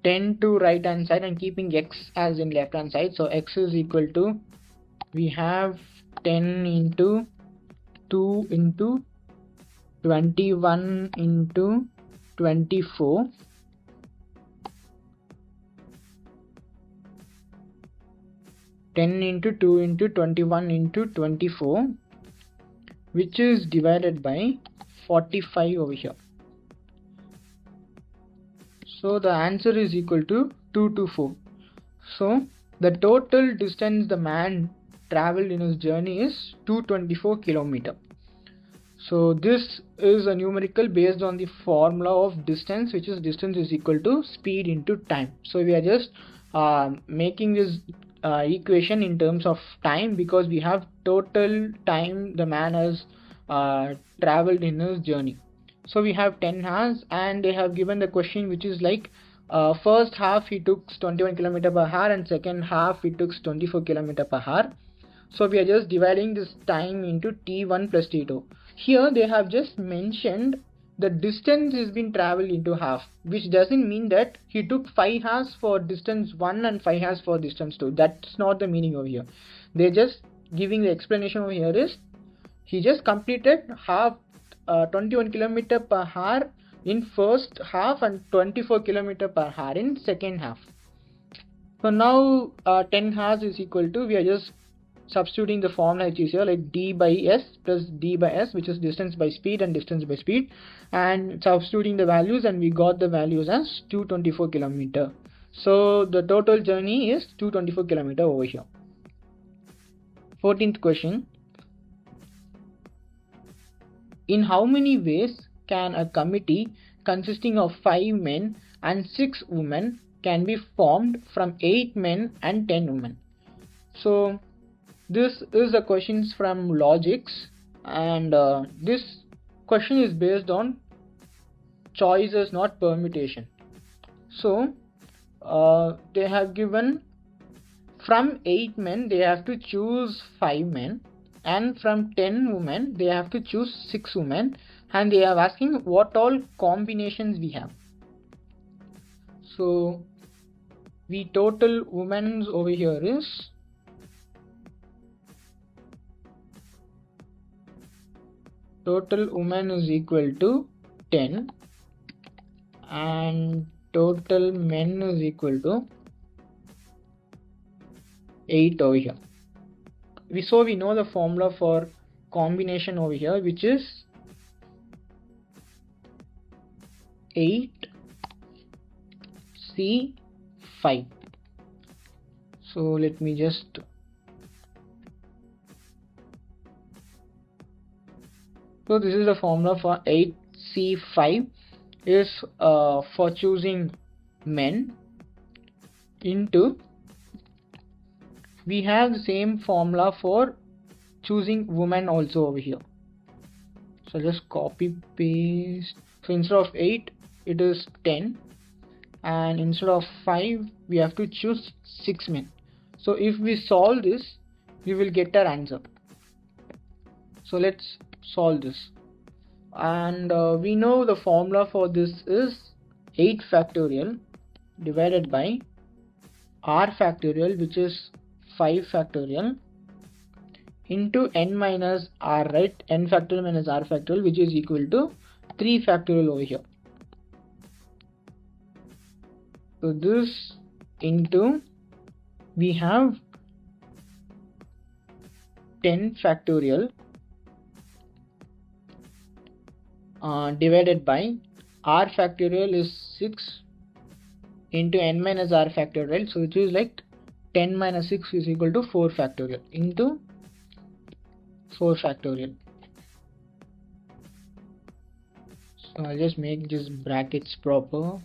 10 to right hand side and keeping x as in left hand side. So x is equal to, we have 10 into 2 into 21 into 24, into 2 into 21 into 24, which is divided by 45 over here. So the answer is equal to 224. So the total distance the man traveled in his journey is 224 kilometer. So this is a numerical based on the formula of distance, which is distance is equal to speed into time. So we are just making this equation in terms of time, because we have total time the man has traveled in his journey. So we have 10 hours, and they have given the question which is like first half he took 21 km per hour and second half he took 24 km per hour. So we are just dividing this time into t1 plus t2. Here they have just mentioned the distance is been traveled into half, which doesn't mean that he took 5 hours for distance 1 and 5 hours for distance 2. That's not the meaning over here. They're just giving the explanation over here is he just completed half 21 km per hour in first half and 24 km per hour in second half. So now 10 hours is equal to, we are just substituting the formula which is here, like d by s plus d by s, which is distance by speed and distance by speed, and substituting the values, and we got the values as 224 kilometer. So the total journey is 224 kilometer over here. 14th question. In how many ways can a committee consisting of 5 men and 6 women can be formed from 8 men and 10 women? So this is a questions from logics, and this question is based on choices, not permutation. So they have given from 8 men they have to choose 5 men, and from 10 women they have to choose 6 women, and they are asking what all combinations we have. So we total women over here is total women is equal to 10 and total men is equal to 8 over here. We know the formula for combination over here, which is 8C5. So let me just so this is the formula for 8C5 is for choosing men into, we have the same formula for choosing women also over here. So just copy paste. So instead of 8 it is 10, and instead of 5 we have to choose 6 men. So if we solve this we will get our answer. So let's solve this, and we know the formula for this is 8 factorial divided by r factorial, which is 5 factorial, into n minus r, right? N factorial minus r factorial, which is equal to 3 factorial over here. So this into, we have 10 factorial divided by r factorial is 6 into n minus r factorial, so which is like 10 minus 6 is equal to 4 factorial into 4 factorial. So I'll just make this brackets proper.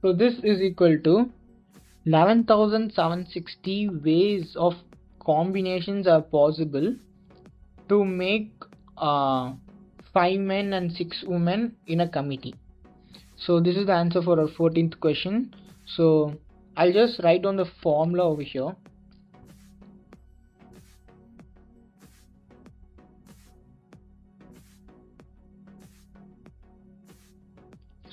So this is equal to 11,760 ways of combinations are possible to make 5 men and 6 women in a committee. So this is the answer for our 14th question. So I'll just write down the formula over here.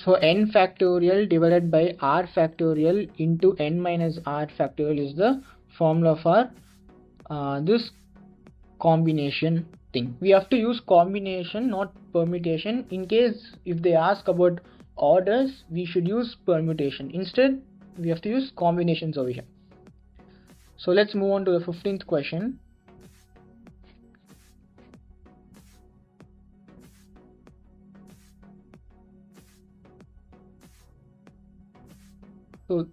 So n factorial divided by r factorial into n minus r factorial is the formula for this combination thing. We have to use combination, not permutation. In case if they ask about orders, we should use permutation. Instead, we have to use combinations over here. So let's move on to the 15th question. So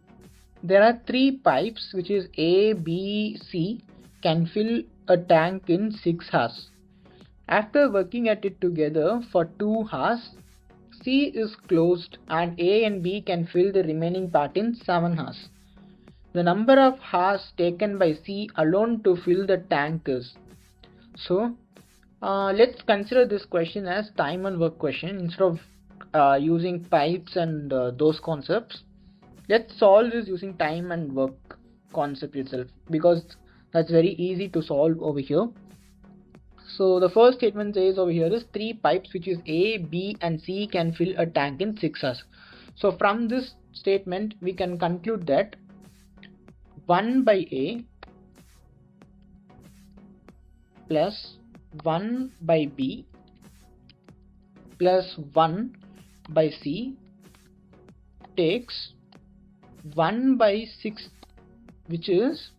there are 3 pipes which is A, B, C can fill a tank in 6 hours. After working at it together for 2 hours, C is closed and A and B can fill the remaining part in 7 hours. The number of hours taken by C alone to fill the tank is. So let's consider this question as time and work question instead of using pipes and those concepts. Let's solve this using time and work concept itself, because that's very easy to solve over here. So the first statement says over here is 3 pipes which is A, B and C can fill a tank in 6 hours. So from this statement we can conclude that 1 by A plus 1 by B plus 1 by C takes 1 by 6, which is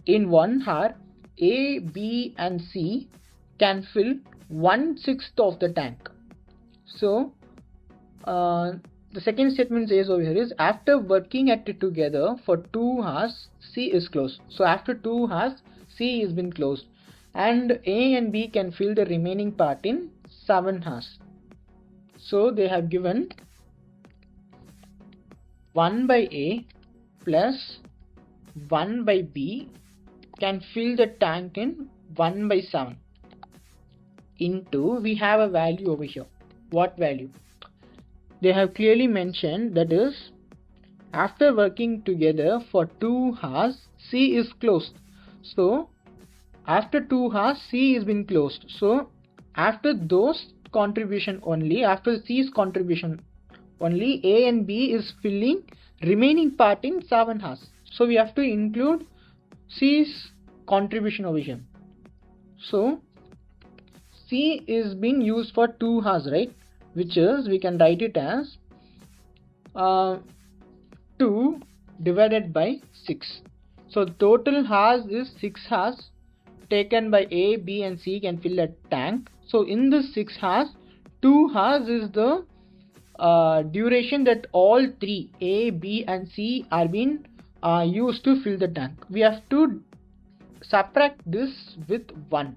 in 1 hour A, B and C can fill 1/6 of the tank. So the second statement says over here is after working at it together for 2 hours, C is closed. So after 2 hours, C has been closed and A and B can fill the remaining part in 7 hours. So they have given 1 by A plus 1 by B can fill the tank in 1 by 7 into, we have a value over here. What value? They have clearly mentioned, that is after working together for 2 hours, C is closed. So after 2 hours, C has been closed. So after those contribution only, after C's contribution only, A and B is filling remaining part in 7 hours. So we have to include C's contribution over here. So C is being used for 2 hours, right? Which is, we can write it as 2 divided by 6. So total hours is 6 hours taken by A, B and C can fill a tank. So in this 6 hours, 2 hours is the duration that all 3 A, B and C are being used to fill the tank. We have to subtract this with 1.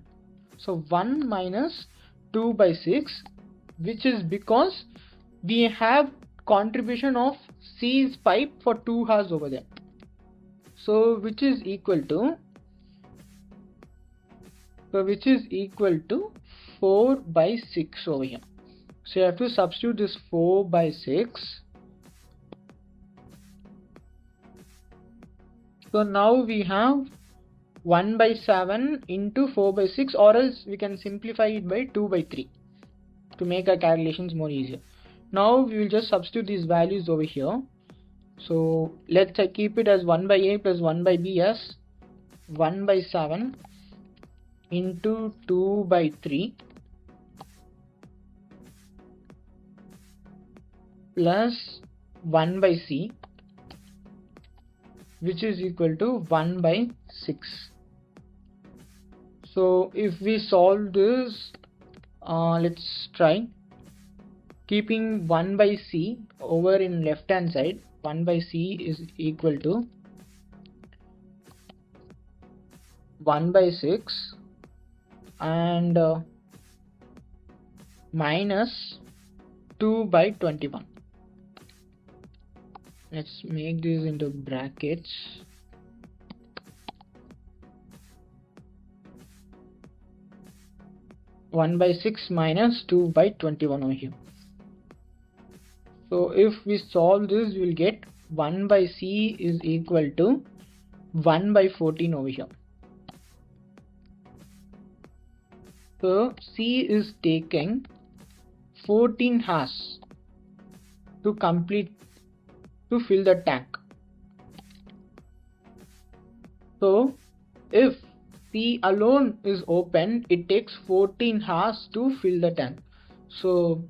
So 1 minus 2 by 6, which is because we have contribution of C's pipe for 2 hours over there. So which is equal to 4 by 6 over here. So you have to substitute this 4 by 6. So now we have 1 by 7 into 4 by 6, or else we can simplify it by 2 by 3 to make our calculations more easier. Now we will just substitute these values over here. So let's keep it as 1 by A plus 1 by B as 1 by 7 into 2 by 3 plus 1 by C, which is equal to 1 by 6. So if we solve this, let's try keeping 1 by C over in left hand side. 1 by C is equal to 1 by 6 and minus 2 by 21. Let's make this into brackets. One by 6 minus 2 by 21 over here. So if we solve this, we will get 1 by C is equal to 1 by 14 over here. So C is taking 14 hours to fill the tank. So if C alone is open, it takes 14 hours to fill the tank. So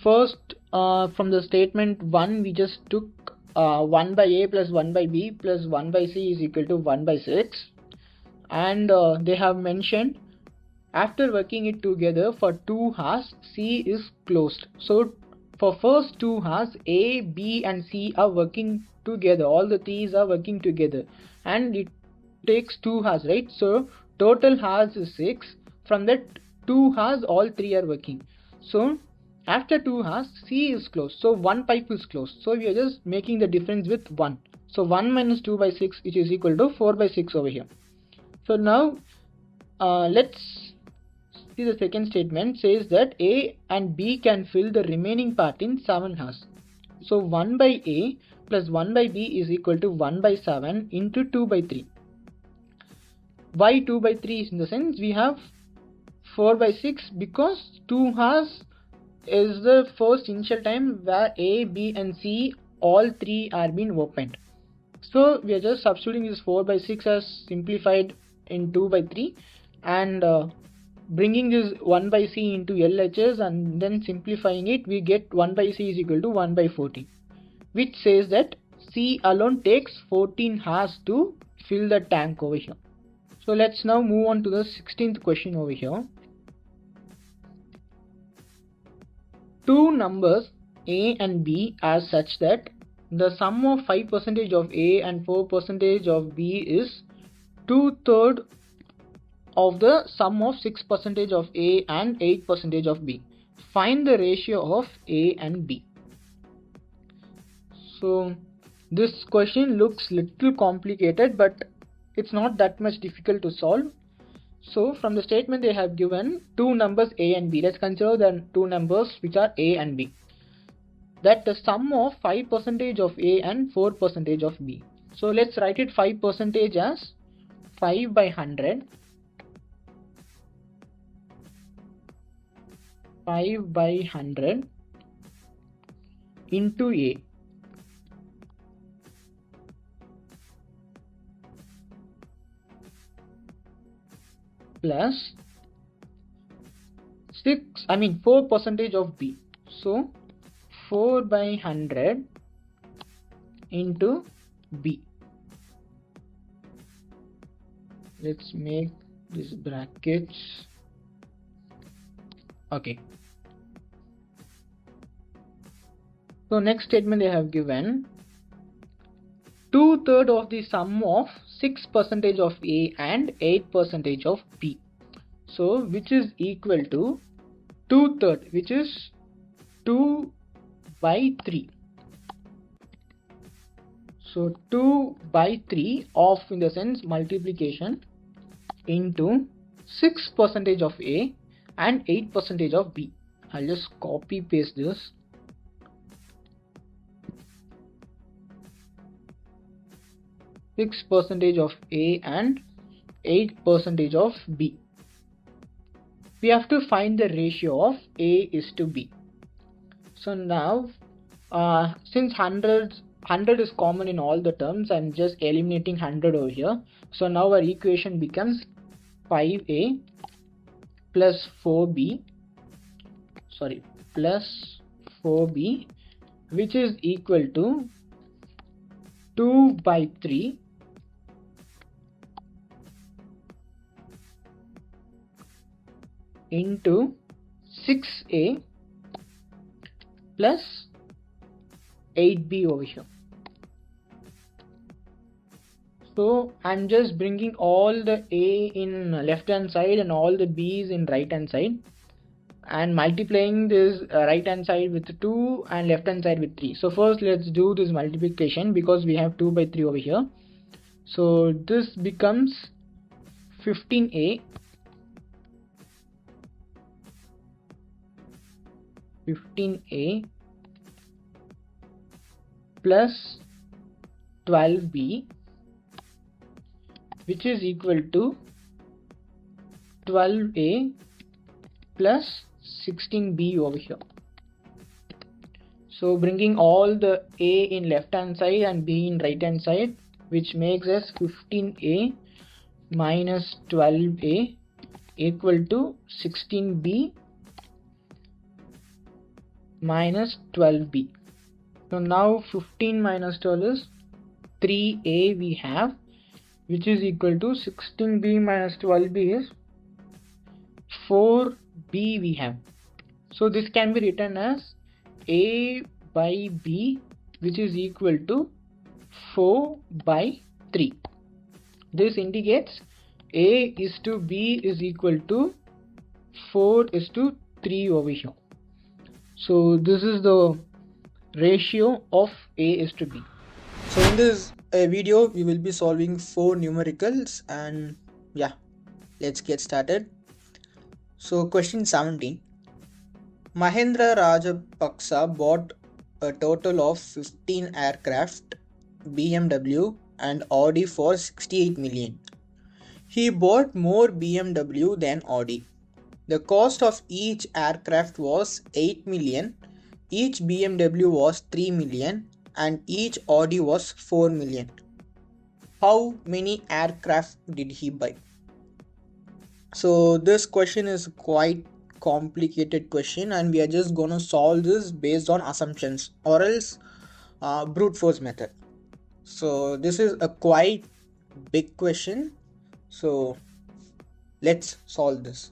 first, from the statement 1, we just took 1 by A plus 1 by B plus 1 by C is equal to 1 by 6, and they have mentioned after working it together for 2 hours, C is closed. So for first 2 hours, A, B and C are working together. All the threes are working together, and it takes 2 hours, right? So total hours is 6. From that 2 hours, all 3 are working. So after 2 hours, C is closed. So one pipe is closed. So we are just making the difference with 1. So 1 minus 2 by 6, which is equal to 4 by 6 over here. So now let's see the second statement. Says that A and B can fill the remaining part in 7 hours. So 1 by A plus 1 by B is equal to 1 by 7 into 2 by 3. Why 2 by 3 is in the sense we have 4 by 6 because 2 hours is the first initial time where A, B and C all 3 are being opened. So we are just substituting this 4 by 6 as simplified in 2 by 3 and bringing this 1 by C into LHS and then simplifying it, we get 1 by C is equal to 1 by 14, which says that C alone takes 14 hours to fill the tank over here. So let's now move on to the 16th question over here. Two numbers A and B are such that the sum of 5% of A and 4% of B is 2/3 of the sum of 6% of A and 8% of B. Find the ratio of A and B. So this question looks little complicated, but it's not that much difficult to solve. So from the statement they have given two numbers A and B. Let's consider the two numbers which are A and B. That the sum of 5% of A and 4% of B. So let's write it 5% as 5 by 100. 5 by 100 into A. Plus 4% of B. So 4 by 100 into B. Let's make this brackets. Okay. So next statement they have given 2/3 of the sum of 6% of A and 8% of B. So which is equal to 2/3, which is 2 by 3. So 2 by 3 of, in the sense, multiplication into 6% of A and 8% of B. I'll just copy paste this. Six percentage of A and 8% of B. We have to find the ratio of A is to B. So now since 100 is common in all the terms, I'm just eliminating 100 over here. So now our equation becomes 5A plus 4B plus 4B, which is equal to 2 by 3 into 6A plus 8B over here. So I'm just bringing all the A in left hand side and all the B's in right hand side, and multiplying this right hand side with 2 and left hand side with 3. So first let's do this multiplication because we have 2 by 3 over here. So this becomes 15a plus 12b, which is equal to 12a plus 16b over here. So bringing all the a in left hand side and b in right hand side, which makes us 15a minus 12a equal to 16b minus 12b. So now 15 minus 12 is 3a we have, which is equal to 16b minus 12b is 4b we have. So this can be written as a by b, which is equal to 4 by 3. This indicates a is to b is equal to 4 is to 3 over here. So this is the ratio of a is to b. So in this video we will be solving 4 numericals, and yeah, let's get started. So question 17. Mahendra Rajapaksa bought a total of 15 aircraft, BMW and Audi for 68 million. He bought more BMW than Audi. The cost of each aircraft was 8 million, each BMW was 3 million and each Audi was 4 million. How many aircraft did he buy? So this question is quite complicated question, and we are just gonna solve this based on assumptions or else brute force method. So this is a quite big question, so let's solve this.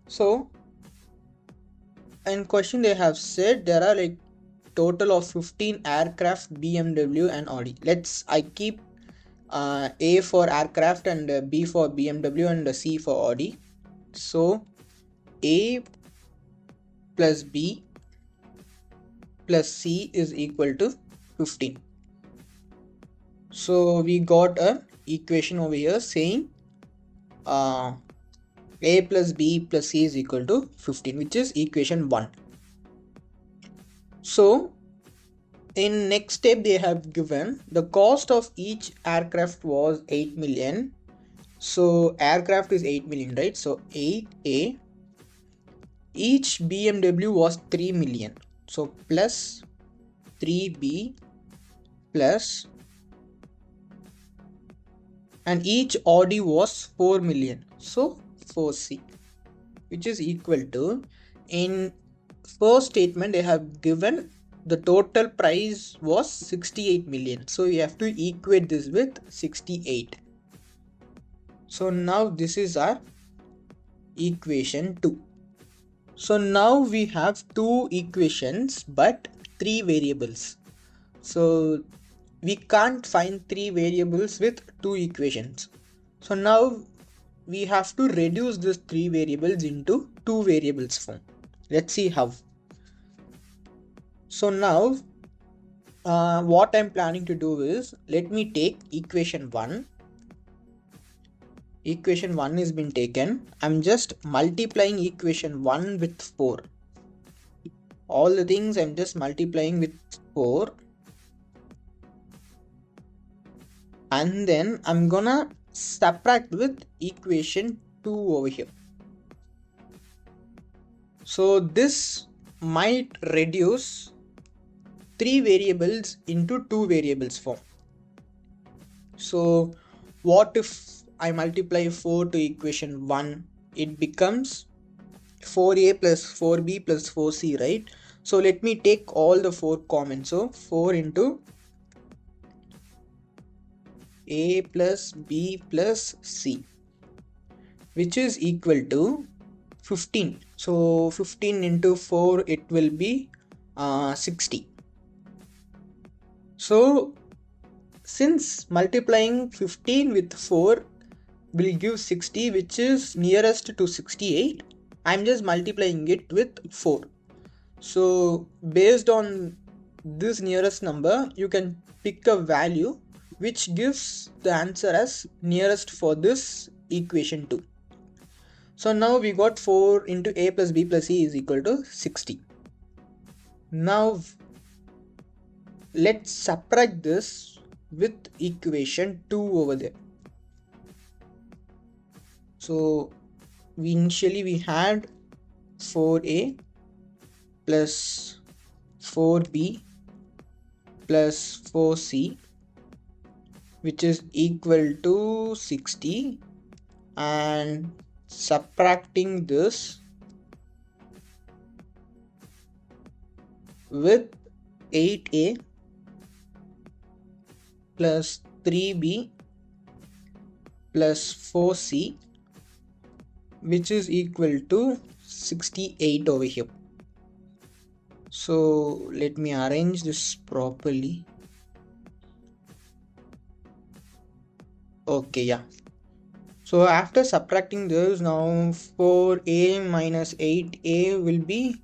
So in question they have said there are like total of 15 aircraft, BMW and Audi. I keep A for aircraft and B for BMW and C for Audi. So A plus B plus C is equal to 15. So we got an equation over here saying A plus B plus C is equal to 15, which is equation 1. So in next step they have given the cost of each aircraft was 8 million. So aircraft is 8 million, right? So 8A. Each BMW was 3 million. So plus 3B plus, and each Audi was 4 million. So 4C, which is equal to, in first statement they have given the total price was 68 million. So you have to equate this with 68. So now this is our equation 2. So now we have 2 equations but 3 variables. So we can't find 3 variables with 2 equations. So now we have to reduce these 3 variables into 2 variables form. Let's see how. So now what I'm planning to do is, let me take equation 1. Equation 1 has been taken. I'm just multiplying equation 1 with 4. All the things I'm just multiplying with 4. And then I'm gonna subtract with equation 2 over here. So this might reduce 3 variables into 2 variables form. So what if I multiply 4 to equation 1? It becomes 4a plus 4b plus 4c, right? So let me take all the 4 common. So 4 into a plus b plus c, which is equal to 15. So 15 into 4, it will be 60. So since multiplying 15 with 4 will give 60, which is nearest to 68, I'm just multiplying it with 4. So based on this nearest number, you can pick a value which gives the answer as nearest for this equation 2. So now we got 4 into a plus b plus c is equal to 60. Now let's subtract this with equation 2 over there. So initially we had 4a plus 4b plus 4c, which is equal to 60, and subtracting this with 8a plus 3b plus 4c, which is equal to 68 over here. So let me arrange this properly. Okay, yeah. So after subtracting this, now 4a minus 8a will be,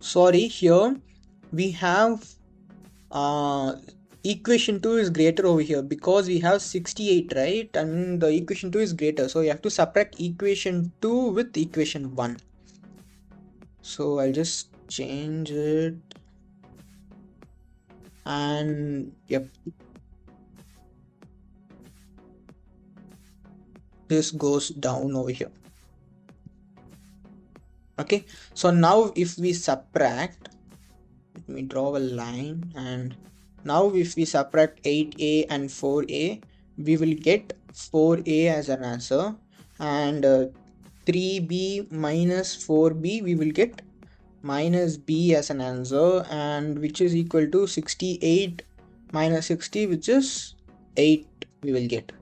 sorry, here we have equation 2 is greater over here because we have 68, right? And the equation 2 is greater, so you have to subtract equation 2 with equation 1. So I'll just change it, and yep, this goes down over here. Okay, so now if we subtract, let me draw a line, and now if we subtract 8a and 4a, we will get 4a as an answer, and 3b minus 4b we will get minus b as an answer, and which is equal to 68 minus 60, which is 8 we will get.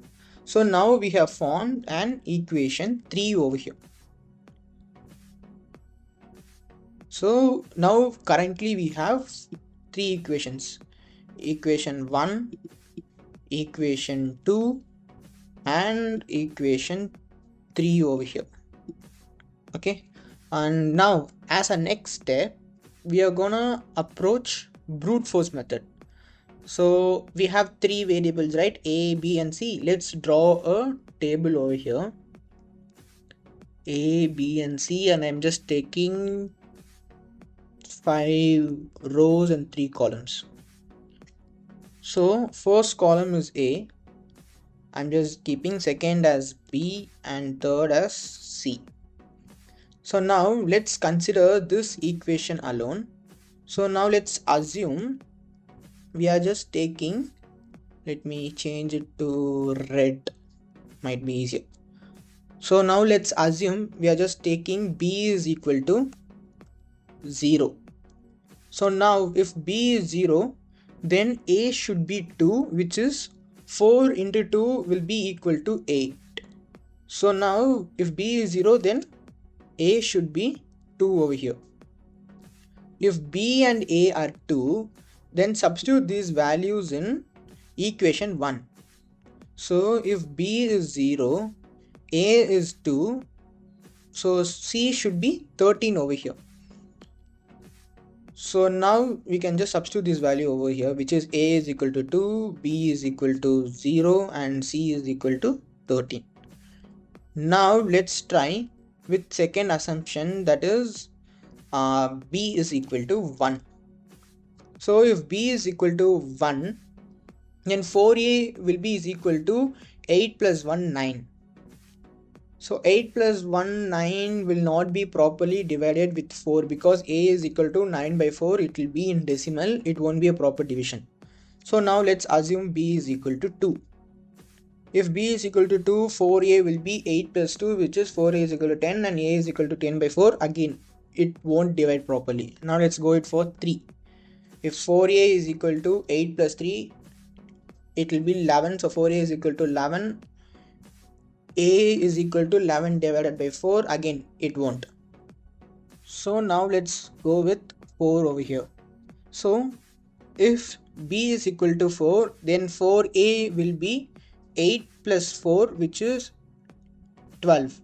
So now we have formed an equation 3 over here. So now currently we have 3 equations: equation 1, equation 2, and equation 3 over here. Okay, and now as a next step, we are gonna approach brute force method. So we have 3 variables, right? A, B, and C. Let's draw a table over here. A, B, and C, and I'm just taking 5 rows and 3 columns. So first column is A. I'm just keeping second as B and third as C. So now let's consider this equation alone. So now let's assume we are just taking, let me change it to red, might be easier. So now let's assume we are just taking B is equal to 0. So now if B is 0, then A should be 2, which is 4 into 2 will be equal to 8. So now if B is 0, then A should be 2 over here. If B and A are 2, then substitute these values in equation 1. So if B is 0, A is 2, so C should be 13 over here. So now we can just substitute this value over here, which is A is equal to 2, B is equal to 0, and C is equal to 13. Now let's try with second assumption, that is B is equal to 1. So if B is equal to 1, then 4A will be is equal to 8 plus 1, 9. So 8 plus 1, 9 will not be properly divided with 4 because A is equal to 9 by 4. It will be in decimal. It won't be a proper division. So now let's assume B is equal to 2. If B is equal to 2, 4A will be 8 plus 2, which is 4A is equal to 10, and A is equal to 10 by 4. Again, it won't divide properly. Now let's go it for 3. If 4A is equal to 8 plus 3, it will be 11. So 4A is equal to 11. A is equal to 11 divided by 4. Again, it won't. So now let's go with 4 over here. So if B is equal to 4, then 4A will be 8 plus 4, which is 12.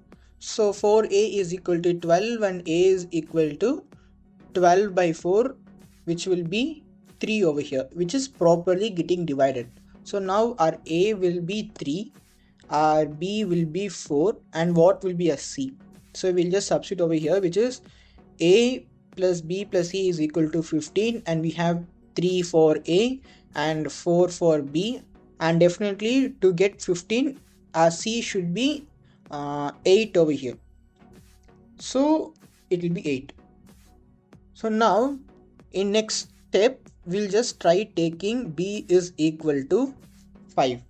So 4a is equal to 12 and a is equal to 12 by 4, which will be 3 over here, which is properly getting divided. So now our a will be 3, our b will be 4, and what will be a c? So we'll just substitute over here, which is a plus b plus c is equal to 15, and we have 3 for a and 4 for b, and definitely to get 15 our c should be 8 over here, so it will be 8. So now in next step we'll just try taking b is equal to 5.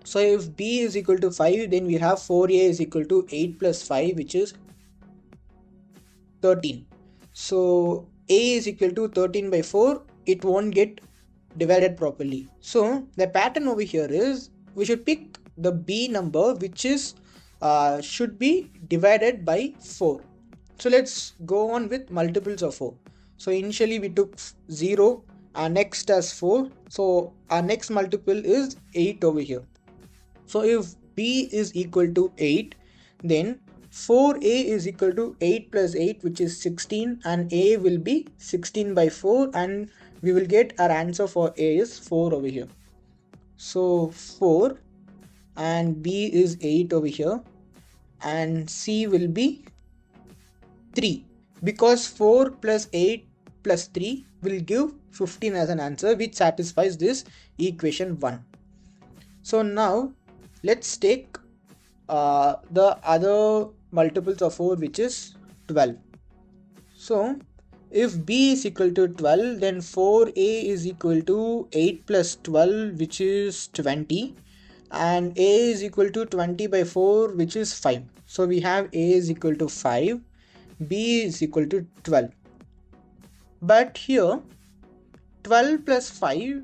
So if b is equal to 5, then we have 4a is equal to 8 plus 5, which is 13. So a is equal to 13 by 4, it won't get divided properly. So the pattern over here is we should pick the b number which is should be divided by 4. So let's go on with multiples of 4. So initially we took 0, our next as 4, so our next multiple is 8 over here. So if b is equal to 8, then 4a is equal to 8 plus 8, which is 16, and a will be 16 by 4, and we will get our answer for a is 4 over here. So 4, and b is 8 over here, and c will be 3, because 4 plus 8 plus 3 will give 15 as an answer, which satisfies this equation 1. So now let's take the other multiples of 4, which is 12. So if b is equal to 12, then 4a is equal to 8 plus 12, which is 20, and a is equal to 20 by 4, which is 5. So we have a is equal to 5, b is equal to 12. But here 12 plus 5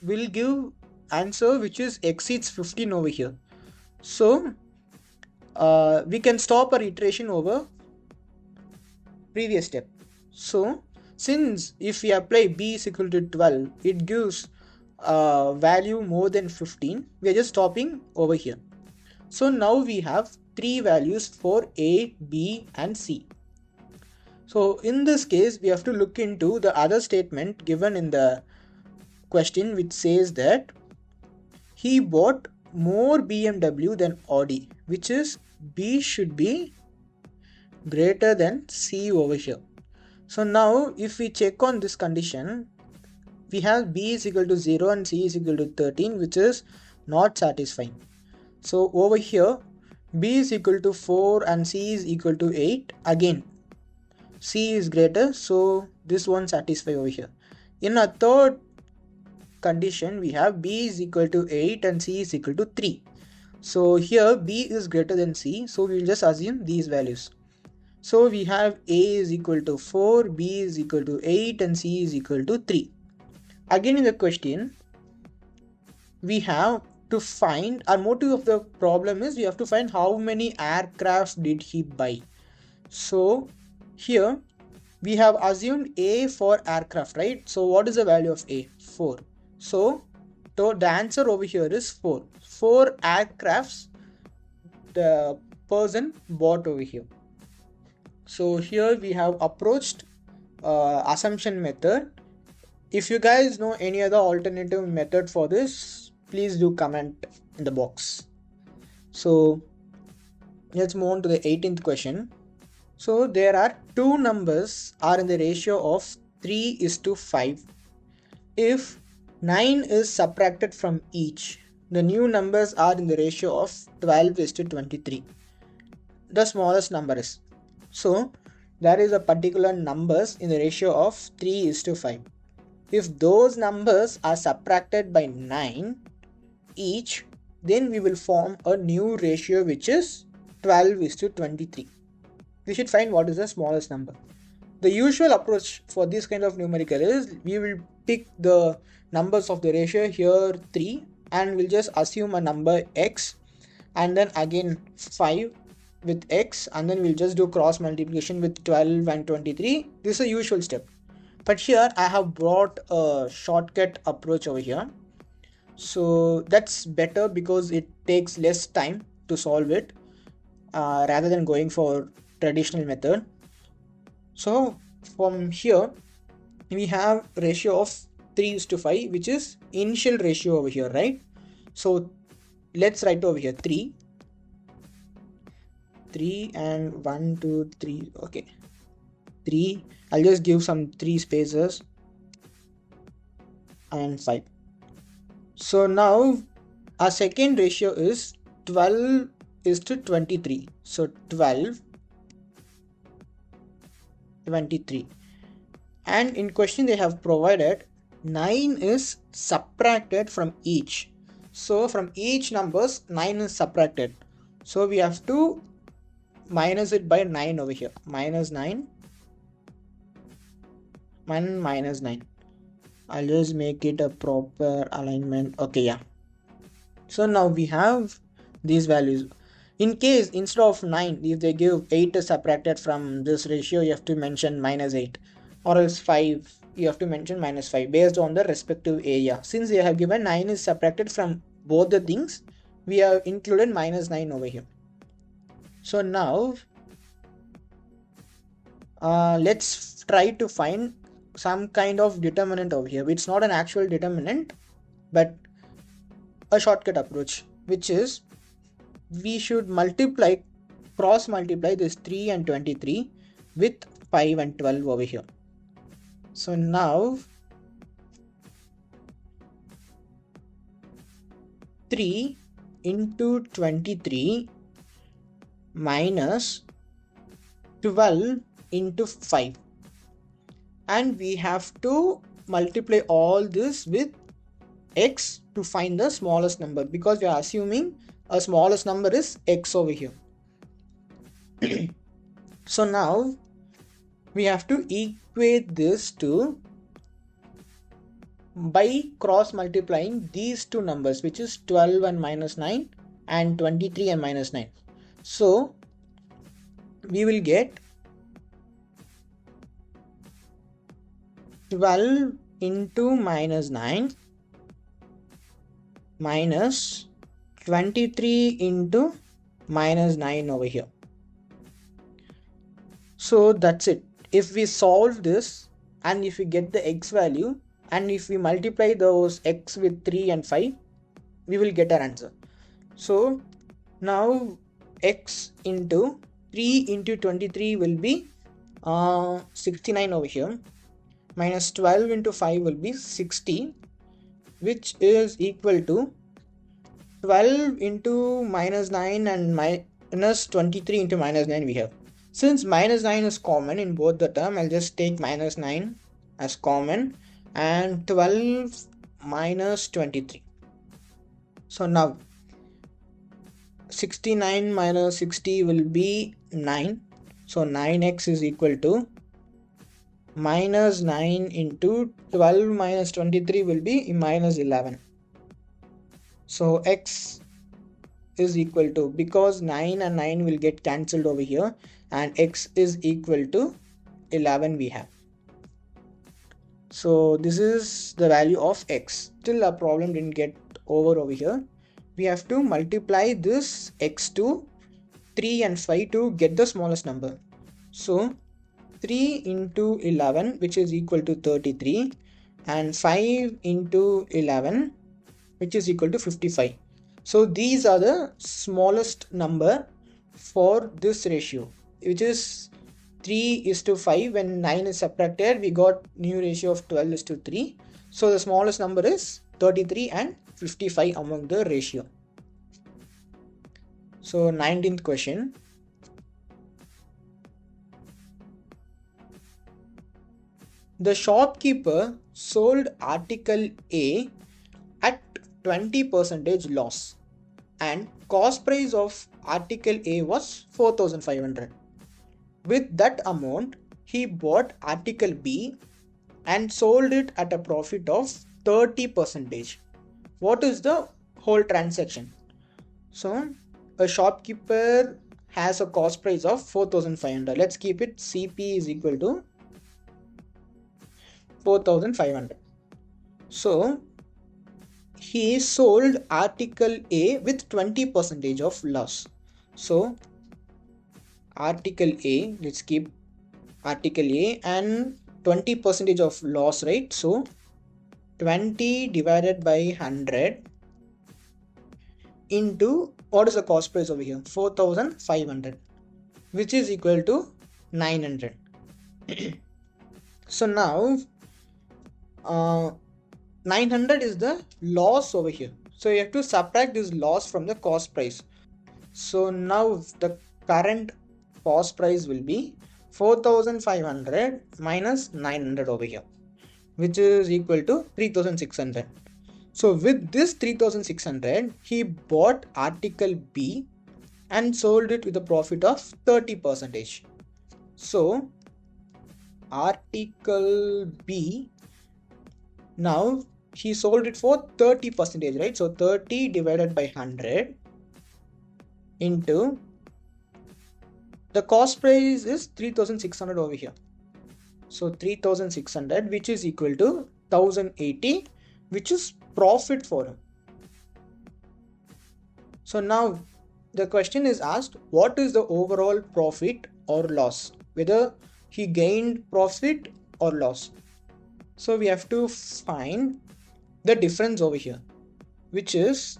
will give answer which is exceeds 15 over here. So we can stop our iteration over previous step. So since if we apply b is equal to 12, it gives value more than 15, we are just stopping over here. So now we have 3 values for a, b and c. So in this case we have to look into the other statement given in the question, which says that he bought more BMW than Audi, which is b should be greater than c over here. So now if we check on this condition, we have b is equal to 0 and c is equal to 13, which is not satisfying. So over here b is equal to 4 and c is equal to 8, again c is greater, so this won't satisfy over here. In a third condition we have b is equal to 8 and c is equal to 3. So here b is greater than c, so we will just assume these values. So we have a is equal to 4, b is equal to 8 and c is equal to 3. Again in the question we have to find, our motive of the problem is we have to find how many aircrafts did he buy. So here we have assumed a for aircraft, right? So what is the value of a? 4. So the answer over here is 4. 4 aircrafts the person bought over here. So here we have approached assumption method. If you guys know any other alternative method for this, please do comment in the box. So let's move on to the 18th question. So there are two numbers are in the ratio of 3:5. If 9 is subtracted from each, the new numbers are in the ratio of 12:23. The smallest number is. So there is a particular numbers in the ratio of 3:5. If those numbers are subtracted by 9 each, then we will form a new ratio which is 12:23. We should find what is the smallest number. The usual approach for this kind of numerical is we will pick the numbers of the ratio here 3 and we'll just assume a number x, and then again 5 with x, and then we'll just do cross multiplication with 12 and 23. This is a usual step, but here I have brought a shortcut approach over here. So that's better because it takes less time to solve it. rather than going for traditional method. So from here we have ratio of 3:5, which is initial ratio over here, right? So let's write over here 3 and 1 2 3. Okay, 3, I'll just give some 3 spaces, and 5. So now our second ratio is 12 is to 23. So 12 23, and in question they have provided 9 is subtracted from each. So from each numbers 9 is subtracted, so we have to minus it by 9 over here. Minus 9 minus 9. I'll just make it a proper alignment. Okay, yeah. So now we have these values. In case instead of 9, if they give 8 is subtracted from this ratio, you have to mention minus 8, or else 5, you have to mention minus 5 based on the respective area. Since they have given 9 is subtracted from both the things, we have included minus 9 over here. So now let's try to find some kind of determinant over here. It's not an actual determinant, but a shortcut approach, which is we should cross multiply this 3 and 23 with 5 and 12 over here. So now 3 into 23 minus 12 into 5, and we have to multiply all this with x to find the smallest number, because we are assuming a smallest number is x over here. So now we have to equate this to by cross multiplying these two numbers, which is 12 and minus 9 and 23 and minus 9. So we will get 12 into minus 9 minus 23 into minus 9 over here. So that's it. If we solve this and if we get the x value, and if we multiply those x with 3 and 5, we will get our answer. So now x into 3 into 23 will be 69 over here, minus 12 into 5 will be 60, which is equal to 12 into minus 9 and minus 23 into minus 9 we have. Since minus 9 is common in both the term, I'll just take minus 9 as common and 12 minus 23. So now 69 minus 60 will be 9. So 9x is equal to minus 9 into 12 minus 23 will be minus 11. So x is equal to, because 9 and 9 will get cancelled over here, and x is equal to 11 we have. So this is the value of x. Still our problem didn't get over here. We have to multiply this x to 3 and 5 to get the smallest number. So 3 into 11, which is equal to 33, and 5 into 11, which is equal to 55. So these are the smallest number for this ratio, which is 3:5. When 9 is subtracted, we got new ratio of 12:3. So the smallest number is 33 and 55 among the ratio. So 19th question. The shopkeeper sold article A at 20% loss, and cost price of article A was 4,500. With that amount, he bought article B and sold it at a profit of 30%. What is the whole transaction? So a shopkeeper has a cost price of 4,500. Let's keep it CP is equal to 4,500. So he sold article A with 20% of loss. So article A, let's keep article A, and 20% of loss, right? So 20 divided by 100 into, what is the cost price over here? 4,500, which is equal to 900. So now 900 is the loss over here. So you have to subtract this loss from the cost price. So now the current cost price will be 4,500 minus 900 over here, which is equal to 3,600. So with this 3,600, he bought article B and sold it with a profit of 30%. So article B, now he sold it for 30%, right? So 30 divided by 100 into, the cost price is 3,600 over here. So 3,600, which is equal to 1,080, which is profit for him. So now the question is asked, what is the overall profit or loss? Whether he gained profit or loss. So we have to find the difference over here, which is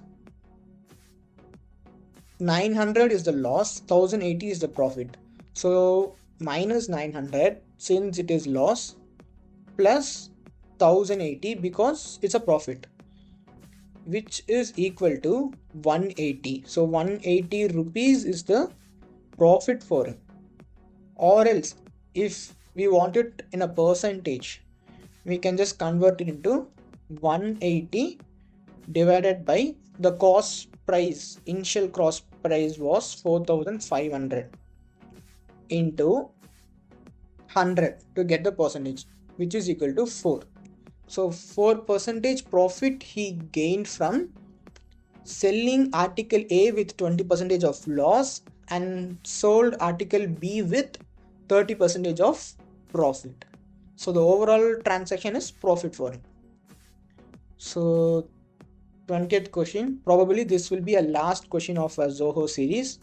900 is the loss, 1,080 is the profit. So minus 900, since it is loss, plus 1,080 because it's a profit, which is equal to 180. So 180 rupees is the profit for him. Or else, if we want it in a percentage, we can just convert it into 180 divided by the cost price. Initial cost price was 4,500 into 100 to get the percentage, which is equal to 4. So 4% profit he gained from selling article A with 20% of loss and sold article B with 30% of profit. So the overall transaction is profit for him. So 20th question, probably this will be a last question of a ZOHO series,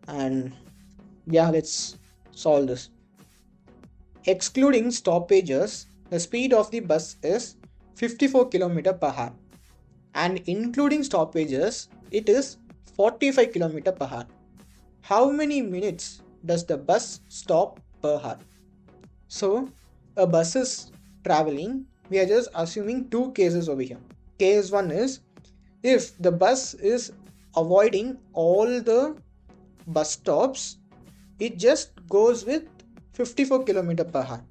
and yeah, let's solve this. Excluding stoppages, the speed of the bus is 54 km per hour, and including stoppages, it is 45 km per hour. How many minutes does the bus stop per hour? So a bus is traveling, we are just assuming two cases over here. Case 1 is, if the bus is avoiding all the bus stops, it just goes with 54 km per hour.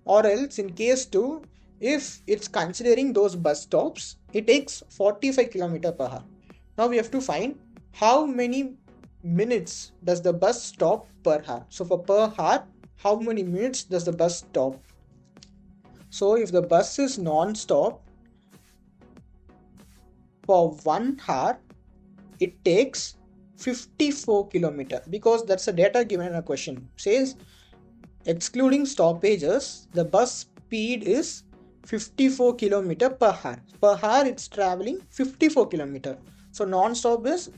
Or else in case 2, if it's considering those bus stops, it takes 45 km per hour. Now we have to find how many minutes does the bus stop per hour. So for per hour, how many minutes does the bus stop? So if the bus is non-stop, for 1 hour, it takes 54 km, because that's the data given in a question. Says excluding stoppages, the bus speed is 54 km per hour. Per hour it's traveling 54 km. So non-stop is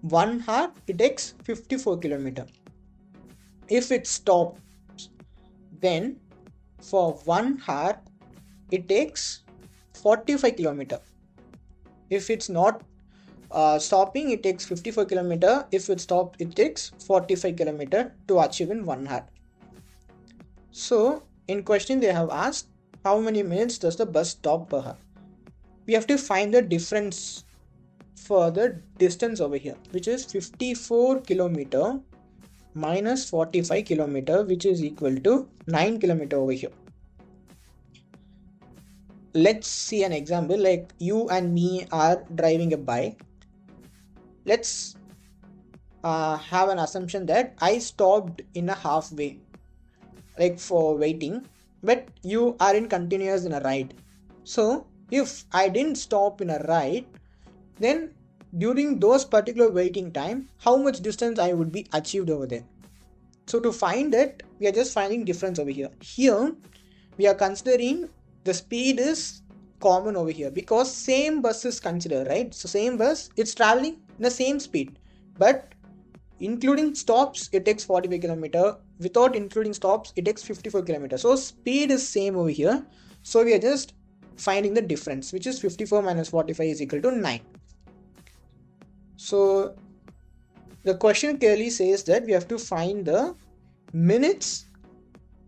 1 hour, it takes 54 km. If it stops, then for 1 hour it takes 45 km. If it's not stopping, it takes 54 km. If it stops, it takes 45 km to achieve in 1 hour. So in question they have asked how many minutes does the bus stop per hour. We have to find the difference for the distance over here, which is 54 km minus 45 km, which is equal to 9 km over here. Let's see an example, like you and me are driving a bike. Let's have an assumption that I stopped in a halfway, like for waiting, but you are in continuous in a ride. So if I didn't stop in a ride, then during those particular waiting time, how much distance I would be achieved over there. So to find it, we are just finding difference over here. Here we are considering the speed is common over here because same bus is considered, right? So same bus, it's traveling in the same speed, but including stops it takes 45 kilometer, without including stops it takes 54 kilometers. So speed is same over here, so we are just finding the difference, which is 54 minus 45 is equal to 9. So the question clearly says that we have to find the minutes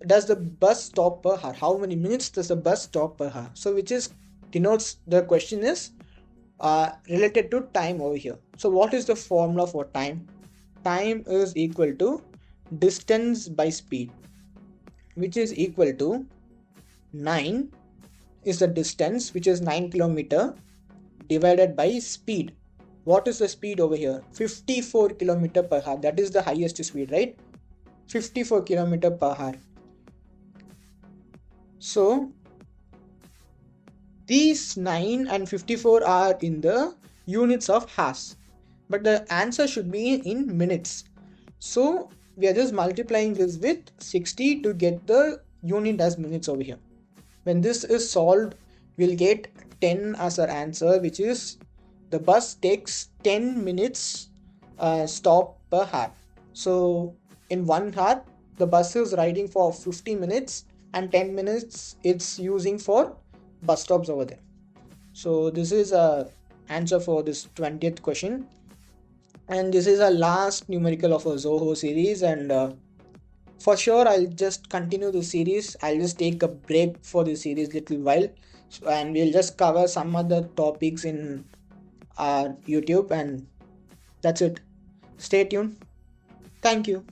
does the bus stop per hour, how many minutes does the bus stop per hour, so which is denotes the question is related to time over here. So what is the formula for time? Time is equal to distance by speed, which is equal to 9 is the distance, which is 9 kilometer, divided by speed. What is the speed over here? 54 kilometer per hour. That is the highest speed, right? 54 kilometer per hour. So these 9 and 54 are in the units of hours, but the answer should be in minutes. So we are just multiplying this with 60 to get the unit as minutes over here. When this is solved, we'll get 10 as our answer, which is the bus takes 10 minutes stop per hour. So in 1 hour, the bus is riding for 50 minutes and 10 minutes it's using for bus stops over there. So this is a answer for this 20th question. And this is our last numerical of a ZOHO series, and for sure I'll just continue the series. I'll just take a break for the series little while, and we'll just cover some other topics in our YouTube, and that's it. Stay tuned. Thank you.